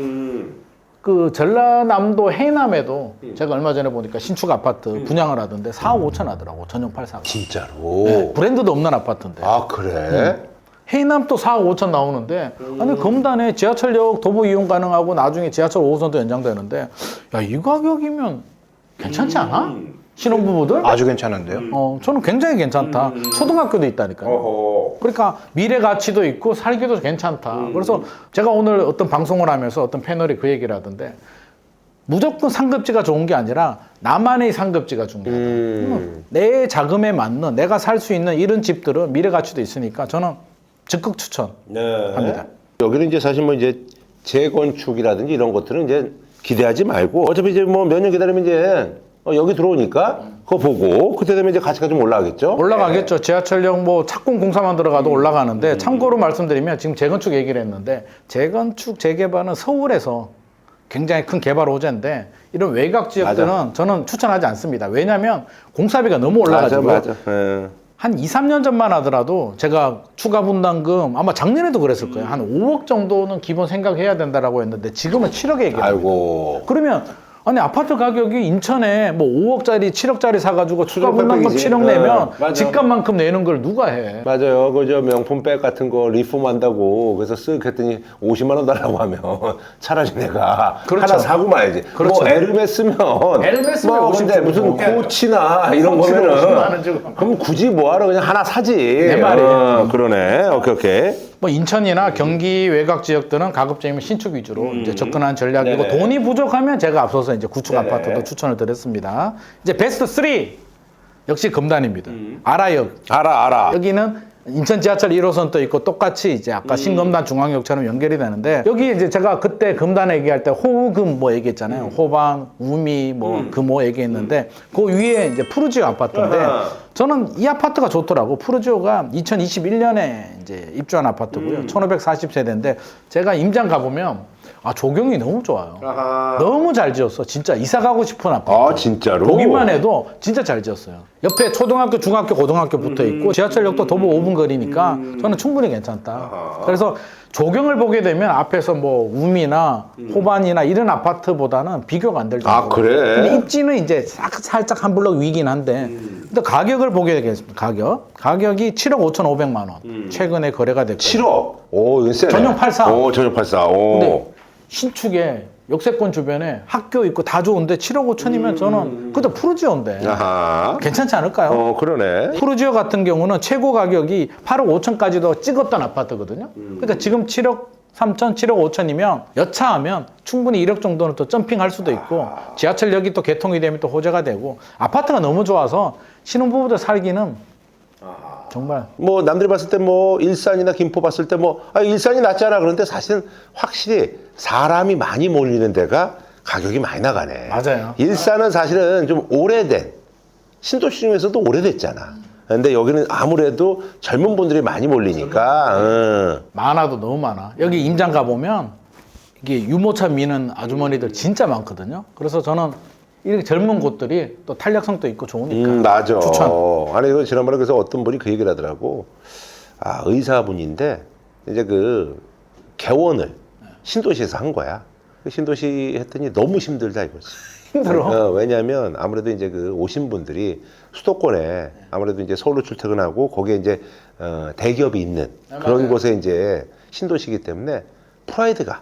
[SPEAKER 3] 그 전라남도 해남에도 제가 얼마 전에 보니까 신축 아파트 분양을 하던데 4억 5천 하더라고 전용 84가.
[SPEAKER 1] 진짜로.
[SPEAKER 3] 브랜드도 없는 아파트인데.
[SPEAKER 1] 아 그래?
[SPEAKER 3] 해남 또 4억 5천 나오는데 아니 금단에 지하철역 도보 이용 가능하고 나중에 지하철 5호선도 연장되는데 야 이 가격이면 괜찮지 않아? 신혼부부들?
[SPEAKER 2] 아주 괜찮은데요.
[SPEAKER 3] 저는 굉장히 괜찮다. 초등학교도 있다니까요. 그러니까 미래 가치도 있고 살기도 괜찮다. 그래서 제가 오늘 어떤 방송을 하면서 어떤 패널이 그 얘기를 하던데 무조건 상급지가 좋은 게 아니라 나만의 상급지가 중요하다. 내 자금에 맞는 내가 살 수 있는 이런 집들은 미래 가치도 있으니까 저는 적극 추천합니다.
[SPEAKER 1] 여기는 이제 사실 뭐 이제 재건축이라든지 이런 것들은 이제 기대하지 말고 어차피 이제 뭐 몇 년 기다리면 이제 여기 들어오니까 그거 보고 그때 되면 이제 가치가 좀 올라가겠죠?
[SPEAKER 3] 올라가겠죠. 지하철역 뭐 착공 공사만 들어가도 올라가는데 참고로 말씀드리면 지금 재건축 얘기를 했는데 재건축 재개발은 서울에서 굉장히 큰 개발 호재인데 이런 외곽 지역들은 저는 추천하지 않습니다. 왜냐하면 공사비가 너무 올라가지고
[SPEAKER 1] 맞아.
[SPEAKER 3] 한 2, 3년 전만 하더라도 제가 추가 분담금 아마 작년에도 그랬을 거예요. 한 5억 정도는 기본 생각해야 된다라고 했는데 지금은 7억에 얘기합니다.
[SPEAKER 1] 아이고.
[SPEAKER 3] 그러면 아니 아파트 가격이 인천에 뭐 5억짜리 7억짜리 사가지고 추가
[SPEAKER 1] 추적
[SPEAKER 3] 분담금
[SPEAKER 1] 빽빽이지.
[SPEAKER 3] 7억 내면
[SPEAKER 1] 맞아.
[SPEAKER 3] 집값만큼 내는 걸 누가 해?
[SPEAKER 1] 맞아요. 그저 명품백 같은 거 리폼한다고 그래서 쓱 했더니 50만 원 달라고 하면 차라리 내가
[SPEAKER 3] 그렇죠.
[SPEAKER 1] 하나 사고 말지.
[SPEAKER 3] 그렇죠.
[SPEAKER 1] 뭐 에르메스면
[SPEAKER 3] 에르메스면
[SPEAKER 1] 뭐
[SPEAKER 3] 50
[SPEAKER 1] 근데
[SPEAKER 3] 주고.
[SPEAKER 1] 무슨 코치나 이런
[SPEAKER 3] 코치로 50만 원
[SPEAKER 1] 거면은
[SPEAKER 3] 주고.
[SPEAKER 1] 그럼 굳이 뭐하러 그냥 하나 사지.
[SPEAKER 3] 내 말이에요.
[SPEAKER 1] 그러네. 오케이.
[SPEAKER 3] 뭐 인천이나 경기 외곽 지역들은 가급적이면 신축 위주로 이제 접근하는 전략이고
[SPEAKER 1] 네네.
[SPEAKER 3] 돈이 부족하면 제가 앞서서 이제 구축
[SPEAKER 1] 네네.
[SPEAKER 3] 아파트도 추천을 드렸습니다. 이제 베스트 3 역시 금단입니다. 아라역
[SPEAKER 1] 알아.
[SPEAKER 3] 여기는 인천 지하철 1호선 또 있고 똑같이 이제 아까 신금단 중앙역처럼 연결이 되는데 여기 이제 제가 그때 금단 얘기할 때 호금 뭐 얘기했잖아요. 호반, 우미, 뭐 금호 얘기했는데 그 위에 이제 푸르지오 아파트인데 저는 이 아파트가 좋더라고. 푸르지오가 2021년에 이제 입주한 아파트고요. 1540세대인데 제가 임장 가보면 조경이 너무 좋아요. 너무 잘 지었어. 진짜 이사 가고 싶은 아파트.
[SPEAKER 1] 아 진짜로?
[SPEAKER 3] 보기만 해도 진짜 잘 지었어요. 옆에 초등학교, 중학교, 고등학교 붙어 있고 지하철역도 도보 5분 거리니까 저는 충분히 괜찮다. 그래서 조경을 보게 되면 앞에서 뭐 우미나 호반이나 이런 아파트보다는 비교가 안 될 정도로.
[SPEAKER 1] 아, 그래?
[SPEAKER 3] 근데 입지는 이제 살짝 한 블럭 위긴 한데 근데 가격을 보게 되겠습니다. 가격이 7억 5,500만 원. 최근에 거래가 됐고.
[SPEAKER 1] 7억. 오, 이거 세네.
[SPEAKER 3] 전용 84.
[SPEAKER 1] 오, 전용 84. 오.
[SPEAKER 3] 근데 신축에 역세권 주변에 학교 있고 다 좋은데 7억 5천이면 저는 그것도 푸르지오인데
[SPEAKER 1] 아하.
[SPEAKER 3] 괜찮지 않을까요?
[SPEAKER 1] 그러네.
[SPEAKER 3] 푸르지오 같은 경우는 최고 가격이 8억 5천까지도 찍었던 아파트거든요. 그러니까 지금 7억 3천, 7억 5천이면 여차하면 충분히 1억 정도는 또 점핑할 수도 있고 지하철역이 또 개통이 되면 또 호재가 되고 아파트가 너무 좋아서 신혼부부들 살기는 정말
[SPEAKER 1] 뭐 남들이 봤을 때 뭐 일산이나 김포 봤을 때 뭐 일산이 낫잖아. 그런데 사실은 확실히 사람이 많이 몰리는 데가 가격이 많이 나가네.
[SPEAKER 3] 맞아요.
[SPEAKER 1] 일산은 사실은 좀 오래된 신도시 중에서도 오래됐잖아. 근데 여기는 아무래도 젊은 분들이 많이 몰리니까.
[SPEAKER 3] 많아도 너무 많아. 여기 임장 가보면 이게 유모차 미는 아주머니들 진짜 많거든요. 그래서 저는 이렇게 젊은 곳들이 또 탄력성도 있고 좋으니까
[SPEAKER 1] 맞아.
[SPEAKER 3] 추천.
[SPEAKER 1] 아니 이거 지난번에 그래서 어떤 분이 그 얘기를 하더라고. 의사분인데 이제 그 개원을 신도시에서 한 거야. 신도시 했더니 너무 힘들다 이거지.
[SPEAKER 3] 힘들어.
[SPEAKER 1] 왜냐하면 아무래도 이제 그 오신 분들이 수도권에 아무래도 이제 서울로 출퇴근하고 거기에 이제 대기업이 있는 그런
[SPEAKER 3] 맞아요.
[SPEAKER 1] 곳에 이제 신도시이기 때문에 프라이드가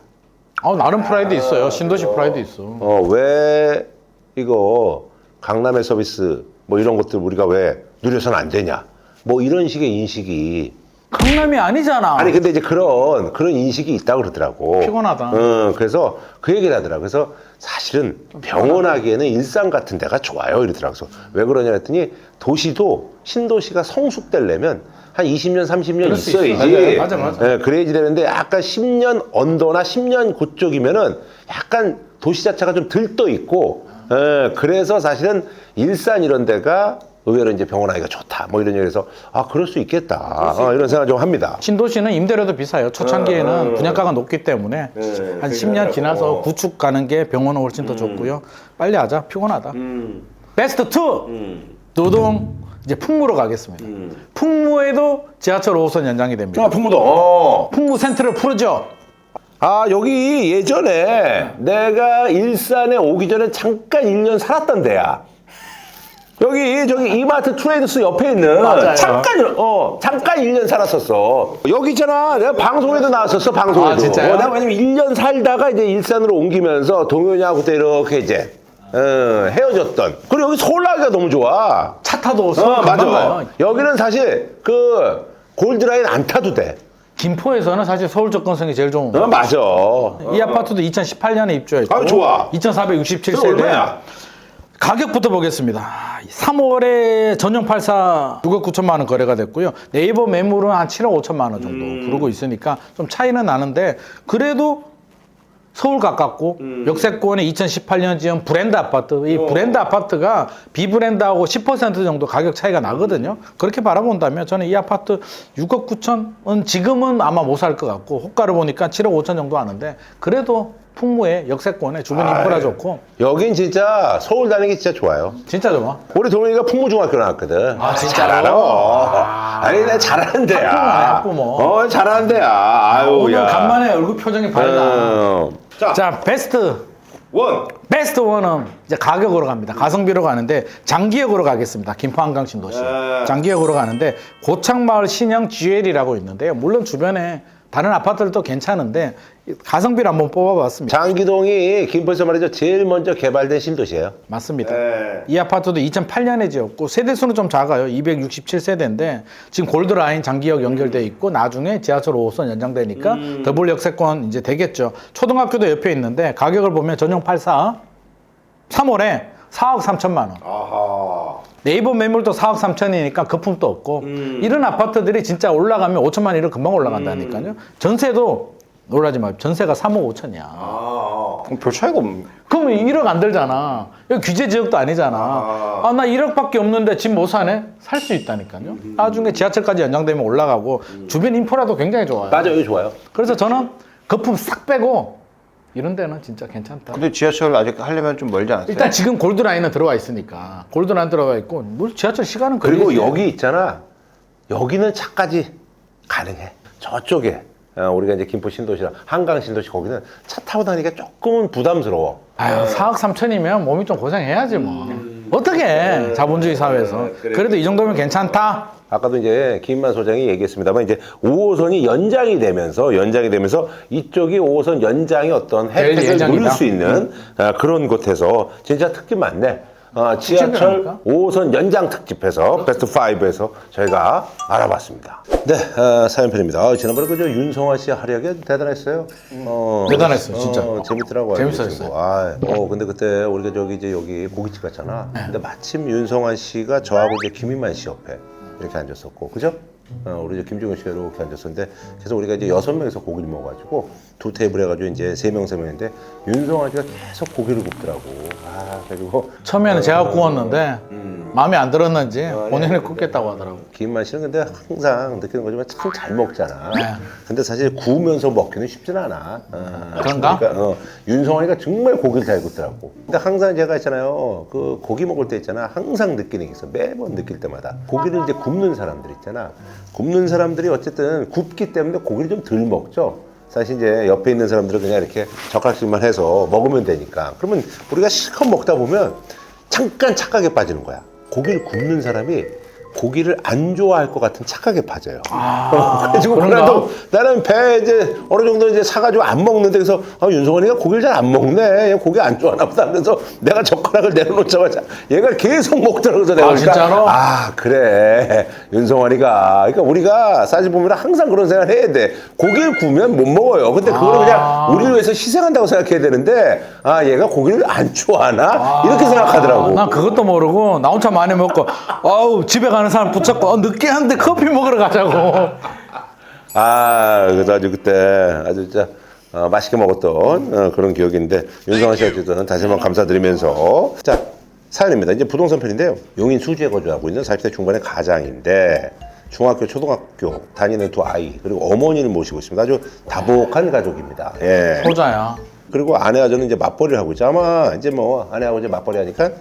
[SPEAKER 3] 나름 프라이드 있어요. 신도시 프라이드 있어.
[SPEAKER 1] 왜 이거 강남의 서비스 뭐 이런 것들 우리가 왜 누려서는 안 되냐 뭐 이런 식의 인식이
[SPEAKER 3] 강남이 아니잖아.
[SPEAKER 1] 아니 근데 이제 그런 인식이 있다고 그러더라고.
[SPEAKER 3] 피곤하다.
[SPEAKER 1] 그래서 그 얘기를 하더라고. 그래서 사실은 병원하기에는 일산 같은 데가 좋아요 이러더라고. 그래서 왜 그러냐 했더니 도시도 신도시가 성숙되려면 한 20년 30년
[SPEAKER 3] 그럴 수 있어.
[SPEAKER 1] 있어야지.
[SPEAKER 3] 맞아.
[SPEAKER 1] 그래야지 되는데 약간 10년 언더나 10년 그쪽이면은 약간 도시 자체가 좀 들떠 있고 그래서 사실은 일산 이런 데가 의외로 이제 병원하기가 좋다. 뭐 이런 얘기해서 그럴 수 있겠다. 이런 생각 좀 합니다.
[SPEAKER 3] 신도시는 임대료도 비싸요. 초창기에는 분양가가 높기 때문에 한 10년 지나서 구축 가는 게 병원은 훨씬 더 좋고요. 빨리 하자. 피곤하다. 베스트 2! 노동 이제 풍무로 가겠습니다. 풍무에도 지하철 5호선 연장이 됩니다.
[SPEAKER 1] 풍무도.
[SPEAKER 3] 풍무 센트럴 푸르죠.
[SPEAKER 1] 여기 예전에 내가 일산에 오기 전에 잠깐 1년 살았던 데야. 여기 저기 이마트 트레이더스 옆에 있는
[SPEAKER 3] 맞아요.
[SPEAKER 1] 잠깐 1년 살았었어. 여기 있잖아. 내가 방송에도 나왔었어. 방송에도.
[SPEAKER 3] 진짜요?
[SPEAKER 1] 내가 왜냐면 1년 살다가 이제 일산으로 옮기면서 동현이하고 그때 이렇게 이제 헤어졌던. 그리고 여기 서울 나기가 너무 좋아.
[SPEAKER 3] 차 타도 서울 금방
[SPEAKER 1] 맞아.
[SPEAKER 3] 가요.
[SPEAKER 1] 여기는 사실 그 골드라인 안 타도 돼.
[SPEAKER 3] 김포에서는 사실 서울 접근성이 제일 좋은 거.
[SPEAKER 1] 맞아.
[SPEAKER 3] 이 아파트도 2018년에 입주했고
[SPEAKER 1] 좋아.
[SPEAKER 3] 2467세대.
[SPEAKER 1] 얼마야?
[SPEAKER 3] 가격부터 보겠습니다. 3월에 전용 84 6억 9천만 원 거래가 됐고요. 네이버 매물은 한 7억 5천만 원 정도 부르고 있으니까 좀 차이는 나는데 그래도 서울 가깝고 역세권의 2018년 지은 브랜드 아파트. 이 브랜드 아파트가 비브랜드하고 10% 정도 가격 차이가 나거든요. 그렇게 바라본다면 저는 이 아파트 6억 9천은 지금은 아마 못 살 것 같고 호가를 보니까 7억 5천 정도 하는데 그래도 풍무의 역세권에 주변 인프라 좋고
[SPEAKER 1] 여긴 진짜 서울 다니기 진짜 좋아요.
[SPEAKER 3] 진짜 좋아.
[SPEAKER 1] 우리 동현이가 풍무중학교 나왔거든.
[SPEAKER 3] 진짜로?
[SPEAKER 1] 잘 알아. 아니, 내가 잘하는 데야.
[SPEAKER 3] 학부모.
[SPEAKER 1] 잘하는 데야. 아유,
[SPEAKER 3] 오늘
[SPEAKER 1] 야.
[SPEAKER 3] 간만에 얼굴 표정이 밝다.
[SPEAKER 1] 자,
[SPEAKER 3] 베스트
[SPEAKER 1] 원.
[SPEAKER 3] 베스트 원은 이제 가격으로 갑니다. 가성비로 가는데 장기역으로 가겠습니다. 김포 한강 신도시. 장기역으로 가는데 고창마을 신형 GL이라고 있는데요. 물론 주변에 다른 아파트들도 괜찮은데 가성비를 한번 뽑아봤습니다.
[SPEAKER 1] 장기동이 김포에서 말이죠. 제일 먼저 개발된 신도시예요.
[SPEAKER 3] 맞습니다. 이 아파트도 2008년에 지었고 세대수는 좀 작아요. 267세대인데 지금 골드라인 장기역 연결돼 있고 나중에 지하철 5호선 연장되니까 더블 역세권 이제 되겠죠. 초등학교도 옆에 있는데 가격을 보면 전용 84 3월에 4억 3천만 원.
[SPEAKER 1] 아하.
[SPEAKER 3] 네이버 매물도 4억 3천이니까 거품도 없고 이런 아파트들이 진짜 올라가면 5천만 원 이런 금방 올라간다니까요. 전세도 놀라지 마요. 전세가 3억 5천이야.
[SPEAKER 2] 별 차이가 없네.
[SPEAKER 3] 그러면 1억 안 들잖아. 여기 규제 지역도 아니잖아. 나 1억밖에 없는데 집 못 사네? 살 수 있다니까요. 나중에 지하철까지 연장되면 올라가고 주변 인프라도 굉장히 좋아요.
[SPEAKER 1] 맞아, 여기 좋아요.
[SPEAKER 3] 그래서 저는 거품 싹 빼고 이런 데는 진짜 괜찮다.
[SPEAKER 2] 근데 지하철 아직 하려면 좀 멀지 않았어요?
[SPEAKER 3] 일단 지금 골드라인은 들어와 있으니까 골드라인 들어가 있고 물 지하철 시간은
[SPEAKER 1] 그리고
[SPEAKER 3] 걸리지.
[SPEAKER 1] 여기 있잖아. 여기는 차까지 가능해. 저쪽에 우리가 이제 김포 신도시랑 한강 신도시 거기는 차 타고 다니기가 조금은 부담스러워.
[SPEAKER 3] 4억 3천이면 몸이 좀 고생해야지 뭐. 어떻게 자본주의 사회에서. 그래도 이 정도면 괜찮다.
[SPEAKER 1] 아까도 이제 김만 소장이 얘기했습니다만 이제 5호선이 연장이 되면서 이쪽이 5호선 연장의 어떤 혜택을
[SPEAKER 3] 예정이다.
[SPEAKER 1] 누릴 수 있는 그런 곳에서 진짜 특집 많네. 지하철 5호선 연장 특집에서 베스트 5에서 저희가 알아봤습니다. 네, 사연편입니다. 지난번에 그저 윤성화 씨의 활약이 대단했어요.
[SPEAKER 3] 대단했어요, 진짜.
[SPEAKER 1] 재밌더라고요.
[SPEAKER 3] 재밌었어요.
[SPEAKER 1] 근데 그때 우리가 저기 이제 여기 고깃집 갔잖아. 근데 마침 윤성화 씨가 저하고 이제 김인만 씨 옆에 이렇게 앉았었고, 그죠? 우리 이제 김종현 씨가 이렇게 앉았었는데, 그래서 우리가 이제 6명이서 고기를 먹어가지고, 2테이블 해가지고 이제 3명, 3명인데, 윤성환 씨가 계속 고기를 굽더라고. 그리고.
[SPEAKER 3] 처음에는 제가 구웠는데, 마음에 안 들었는지 본인이 굽겠다고 하더라고.
[SPEAKER 1] 김만 씨는 근데 항상 느끼는 거지만 참 잘 먹잖아.
[SPEAKER 3] 네.
[SPEAKER 1] 근데 사실 구우면서 먹기는 쉽진 않아.
[SPEAKER 3] 그런가?
[SPEAKER 1] 그러니까 윤성환이가 정말 고기를 잘 굽더라고. 근데 항상 제가 있잖아요. 그 고기 먹을 때 있잖아. 항상 느끼는 게 있어. 매번 느낄 때마다. 고기를 이제 굽는 사람들 있잖아. 굽는 사람들이 어쨌든 굽기 때문에 고기를 좀 덜 먹죠. 사실 이제 옆에 있는 사람들은 그냥 이렇게 젓가락씩만 해서 먹으면 되니까. 그러면 우리가 실컷 먹다 보면 잠깐 착각에 빠지는 거야. 고기를 굽는 사람이 고기를 안 좋아할 것 같은 착각에 빠져요. 그래가지고 그래도 나는 배 이제 어느 정도 이제 사가지고 안 먹는데 그래서 윤성원이가 고기를 잘 안 먹네. 얘 고기 안 좋아하나 보다. 그래서 내가 젓가락을 내려놓자마자 얘가 계속 먹더라고. 그래서 내가 보니까
[SPEAKER 3] 진짜로?
[SPEAKER 1] 그래 윤성원이가 그러니까 우리가 사실 보면 항상 그런 생각을 해야 돼. 고기를 구우면 못 먹어요. 근데 그거를 그냥 우리를 위해서 희생한다고 생각해야 되는데 얘가 고기를 안 좋아하나 이렇게 생각하더라고.
[SPEAKER 3] 난 그것도 모르고 나 혼자 많이 먹고 아우 집에 가는 사람 붙잡고 늦게 하는데 커피 먹으러 가자고.
[SPEAKER 1] 그래서 아주 그때 아주 진짜 맛있게 먹었던 그런 기억인데 윤성환 씨 어쨌든 다시 한번 감사드리면서 자 사연입니다. 이제 부동산 편인데요. 용인 수지에 거주하고 있는 40대 중반의 가장인데 중학교, 초등학교 다니는 두 아이 그리고 어머니를 모시고 있습니다. 아주 다복한 가족입니다. 예.
[SPEAKER 3] 효자야.
[SPEAKER 1] 그리고 아내와 저는 이제 맞벌이를 하고 있죠. 아마 이제 뭐 아내하고 이제 맞벌이 하니까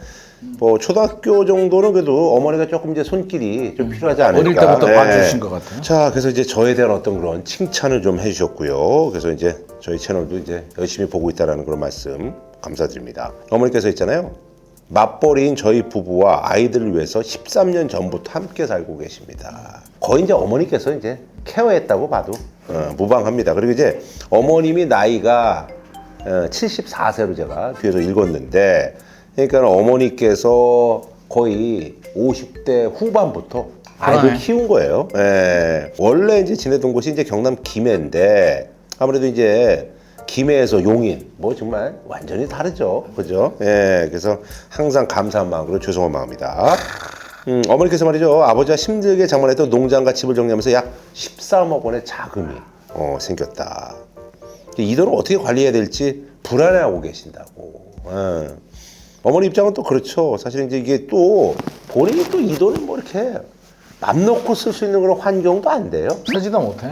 [SPEAKER 1] 뭐 초등학교 정도는 그래도 어머니가 조금 이제 손길이 좀 필요하지 않을까.
[SPEAKER 3] 어릴 때부터 봐주신 것 같아요.
[SPEAKER 1] 자, 그래서 이제 저에 대한 어떤 그런 칭찬을 좀 해주셨고요. 그래서 이제 저희 채널도 이제 열심히 보고 있다라는 그런 말씀 감사드립니다. 어머니께서 있잖아요. 맞벌이인 저희 부부와 아이들을 위해서 13년 전부터 함께 살고 계십니다. 거의 이제 어머니께서 이제 케어했다고 봐도 무방합니다. 그리고 이제 어머님이 나이가 74세로 제가 뒤에서 읽었는데 그러니까 어머니께서 거의 50대 후반부터 아이들 키운 거예요. 예. 원래 이제 지내던 곳이 이제 경남 김해인데 아무래도 이제 김해에서 용인 뭐 정말 완전히 다르죠. 그죠? 예. 그래서 항상 감사한 마음으로 죄송한 마음이다. 어머니께서 말이죠. 아버지가 힘들게 장만했던 농장과 집을 정리하면서 약 13억 원의 자금이 생겼다. 이 돈을 어떻게 관리해야 될지 불안해하고 계신다고. 예. 어머니 입장은 또 그렇죠. 사실 이제 이게 또 본인이 또 이 돈을 뭐 이렇게 맘 놓고 쓸 수 있는 그런 환경도 안 돼요.
[SPEAKER 3] 쓰지도 못해요.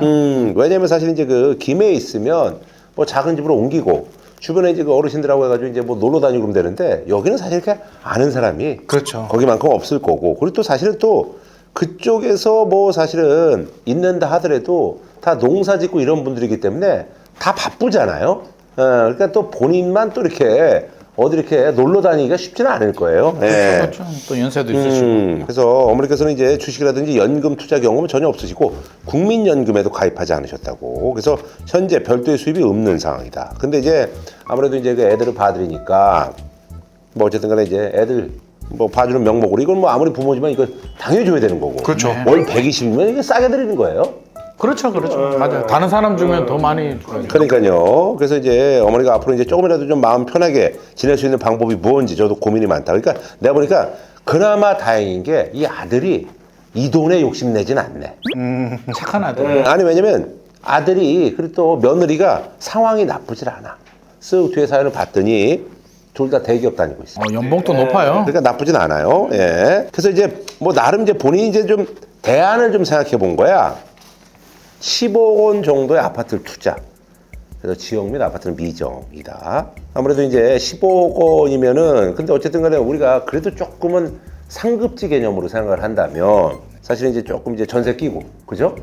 [SPEAKER 1] 왜냐면 사실 이제 그 김해에 있으면 뭐 작은 집으로 옮기고 주변에 이제 그 어르신들하고 해가지고 이제 뭐 놀러 다니고 그러면 되는데 여기는 사실 이렇게 아는 사람이
[SPEAKER 3] 그렇죠.
[SPEAKER 1] 거기만큼 없을 거고 그리고 또 사실은 또 그쪽에서 뭐 사실은 있는다 하더라도 다 농사 짓고 이런 분들이기 때문에 다 바쁘잖아요. 그러니까 또 본인만 또 이렇게 어디 이렇게 놀러 다니기가 쉽지는 않을 거예요.
[SPEAKER 3] 그렇죠. 또 연세도 있으시고.
[SPEAKER 1] 그래서 어머니께서는 이제 주식이라든지 연금 투자 경험은 전혀 없으시고 국민연금에도 가입하지 않으셨다고. 그래서 현재 별도의 수입이 없는 상황이다. 근데 이제 아무래도 이제 그 애들을 봐드리니까 뭐 어쨌든 간에 이제 애들 뭐 봐주는 명목으로 이건 뭐 아무리 부모지만 이거 당해줘야 되는 거고.
[SPEAKER 3] 그렇죠.
[SPEAKER 1] 월 120이면 이게 싸게 드리는 거예요.
[SPEAKER 3] 그렇죠. 맞아요. 다른 사람 주면 더 많이 줘야죠.
[SPEAKER 1] 그러니까요. 그래서 이제 어머니가 앞으로 이제 조금이라도 좀 마음 편하게 지낼 수 있는 방법이 무엇인지 저도 고민이 많다. 그러니까 내가 보니까 그나마 다행인 게 이 아들이 이 돈에 욕심내진 않네.
[SPEAKER 3] 착한 아들.
[SPEAKER 1] 아니 왜냐면 아들이 그리고 또 며느리가 상황이 나쁘질 않아. 쓱 뒤에 사연을 봤더니 둘 다 대기업 다니고 있어.
[SPEAKER 3] 연봉도 높아요.
[SPEAKER 1] 그러니까 나쁘진 않아요. 예. 그래서 이제 뭐 나름 이제 본인이 이제 좀 대안을 좀 생각해 본 거야. 10억 원 정도의 아파트를 투자. 그래서 지역 및 아파트는 미정이다. 아무래도 이제 15억 원이면은 근데 어쨌든 간에 우리가 그래도 조금은 상급지 개념으로 생각을 한다면 사실은 이제 조금 이제 전세 끼고 그죠?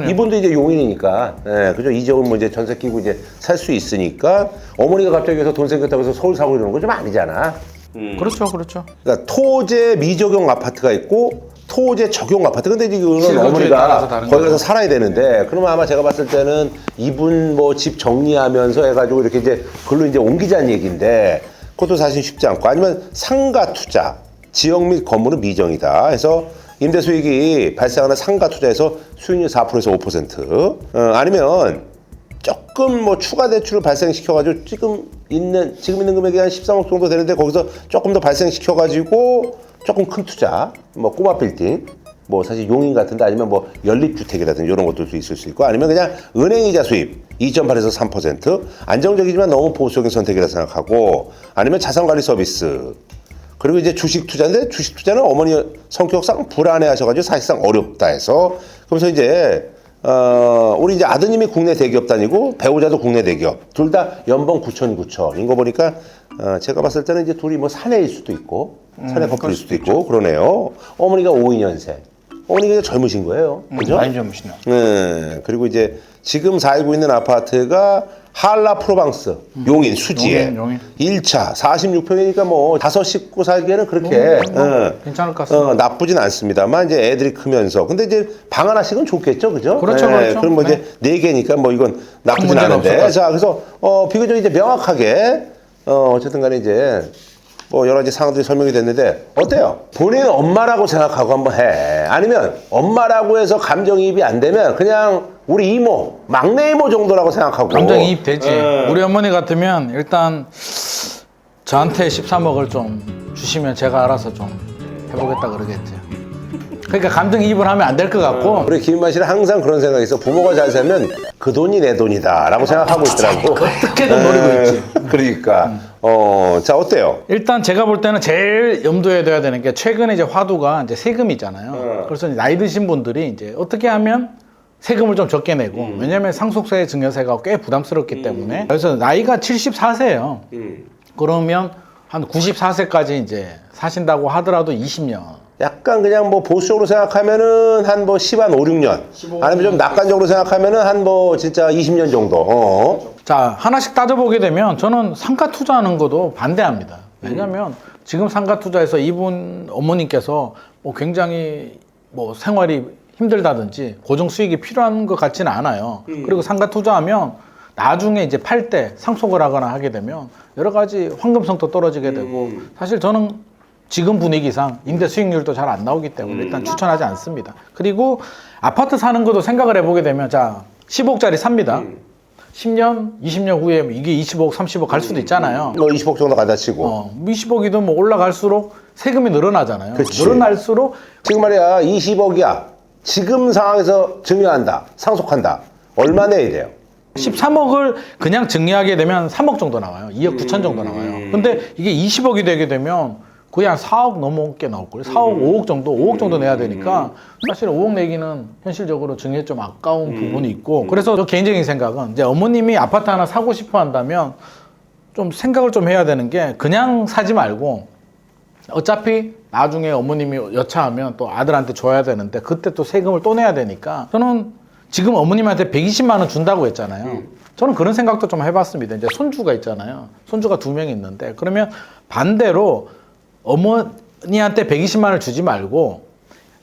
[SPEAKER 1] 이분도 이제 용인이니까 예, 그죠? 이 지역은 뭐 이제 전세 끼고 이제 살 수 있으니까 어머니가 갑자기 여기서 돈 생겼다고 해서 서울 사고 이러는 거 좀 아니잖아.
[SPEAKER 3] 그렇죠, 그렇죠.
[SPEAKER 1] 그러니까 토제 미적용 아파트가 있고 토제 적용 아파트. 근데 이거는
[SPEAKER 3] 실거주에
[SPEAKER 1] 어머니가
[SPEAKER 3] 따라서 다른
[SPEAKER 1] 거기 가서
[SPEAKER 3] 거죠.
[SPEAKER 1] 살아야 되는데 그러면 아마 제가 봤을 때는 이분 뭐 집 정리하면서 해가지고 이렇게 이제 글로 이제 옮기자는 얘기인데 그것도 사실 쉽지 않고 아니면 상가 투자 지역 및 건물은 미정이다 해서 임대 수익이 발생하는 상가 투자에서 수익률 4%에서 5%. 아니면 조금 뭐 추가 대출을 발생시켜가지고 지금 있는 금액이 한 13억 정도 되는데 거기서 조금 더 발생시켜가지고 조금 큰 투자, 뭐 꼬마 빌딩, 뭐 사실 용인 같은데 아니면 뭐 연립주택이라든지 이런 것들도 있을 수 있고 아니면 그냥 은행이자 수입 2.8에서 3% 안정적이지만 너무 보수적인 선택이라 생각하고 아니면 자산관리 서비스 그리고 이제 주식 투자인데 주식 투자는 어머니 성격상 불안해하셔가지고 사실상 어렵다 해서 그러면서 이제 우리 이제 아드님이 국내 대기업 다니고 배우자도 국내 대기업 둘 다 연봉 9,900인 거 보니까 제가 봤을 때는 이제 둘이 뭐 사내일 수도 있고 사내 커플일 수도 있고 그러네요. 어머니가 52년생. 어머니가 젊으신 거예요. 그죠?
[SPEAKER 2] 많이 젊으시네.
[SPEAKER 1] 네. 그리고 이제 지금 살고 있는 아파트가 한라 프로방스 용인 수지에
[SPEAKER 3] 용인.
[SPEAKER 1] 1차 46평이니까 뭐 5 식구 살기에는 그렇게
[SPEAKER 3] 괜찮을 것 같습니다.
[SPEAKER 1] 나쁘진 않습니다만 이제 애들이 크면서 근데 이제 방 하나씩은 좋겠죠, 그죠?
[SPEAKER 3] 그렇죠, 그렇죠.
[SPEAKER 1] 그럼 뭐 이제 4개니까 뭐 이건 나쁘진
[SPEAKER 3] 문제는
[SPEAKER 1] 않은데
[SPEAKER 3] 없을 것
[SPEAKER 1] 자 그래서 비교적 이제 명확하게 어쨌든간에 이제 뭐 여러 가지 상황들이 설명이 됐는데 어때요? 본인은 엄마라고 생각하고 한번 해. 아니면 엄마라고 해서 감정이입이 안 되면 그냥 우리 이모, 막내 이모 정도라고 생각하고
[SPEAKER 3] 감정이입 되지. 우리 어머니 같으면 일단 저한테 13억을 좀 주시면 제가 알아서 좀 해보겠다 그러겠죠. 그러니까 감정이입을 하면 안 될 것 같고
[SPEAKER 1] 우리 김인만 씨는 항상 그런 생각이 있어. 부모가 잘 살면 그 돈이 내 돈이다 라고 생각하고 있더라고.
[SPEAKER 3] 어떻게든 노리고 있지.
[SPEAKER 1] 그러니까 자 어때요?
[SPEAKER 3] 일단 제가 볼 때는 제일 염두에 둬야 되는 게 최근에 이제 화두가 이제 세금이잖아요. 그래서 이제 나이 드신 분들이 이제 어떻게 하면 세금을 좀 적게 내고 왜냐면 상속세 증여세가 꽤 부담스럽기 때문에 그래서 나이가 74세예요. 그러면 한 94세까지 이제 사신다고 하더라도 20년.
[SPEAKER 1] 약간 그냥 뭐 보수적으로 생각하면은 한 뭐 10, 한 5, 6년. 아니면 좀 낙관적으로 생각하면은 한 뭐 진짜 20년 정도.
[SPEAKER 3] 자, 하나씩 따져보게 되면 저는 상가 투자하는 것도 반대합니다. 왜냐면 지금 상가 투자해서 이분 어머님께서 뭐 굉장히 뭐 생활이 힘들다든지 고정 수익이 필요한 것 같지는 않아요. 그리고 상가 투자하면 나중에 이제 팔 때 상속을 하거나 하게 되면 여러 가지 황금성도 떨어지게 되고 사실 저는 지금 분위기상 임대 수익률도 잘 안 나오기 때문에 일단 추천하지 않습니다. 그리고 아파트 사는 것도 생각을 해보게 되면 자 10억짜리 삽니다. 10년, 20년 후에 이게 20억, 30억 갈 수도 있잖아요.
[SPEAKER 1] 뭐 20억 정도 가다 치고.
[SPEAKER 3] 20억이든 뭐 올라갈수록 세금이 늘어나잖아요.
[SPEAKER 1] 그치.
[SPEAKER 3] 늘어날수록
[SPEAKER 1] 지금 말이야 20억이야. 지금 상황에서 증여한다. 상속한다. 얼마 내야 돼요?
[SPEAKER 3] 13억을 그냥 증여하게 되면 3억 정도 나와요. 2억 9천 정도 나와요. 근데 이게 20억이 되게 되면 거의 한 4억 넘게 나올 거예요. 4억, 5억 정도, 5억 정도 내야 되니까 사실 5억 내기는 현실적으로 증여에 좀 아까운 부분이 있고 그래서 저 개인적인 생각은 이제 어머님이 아파트 하나 사고 싶어 한다면 좀 생각을 좀 해야 되는 게 그냥 사지 말고 어차피 나중에 어머님이 여차하면 또 아들한테 줘야 되는데 그때 또 세금을 또 내야 되니까 저는 지금 어머님한테 120만 원 준다고 했잖아요. 저는 그런 생각도 좀 해봤습니다. 이제 손주가 있잖아요. 손주가 2명 있는데 그러면 반대로 어머니한테 120만 원을 주지 말고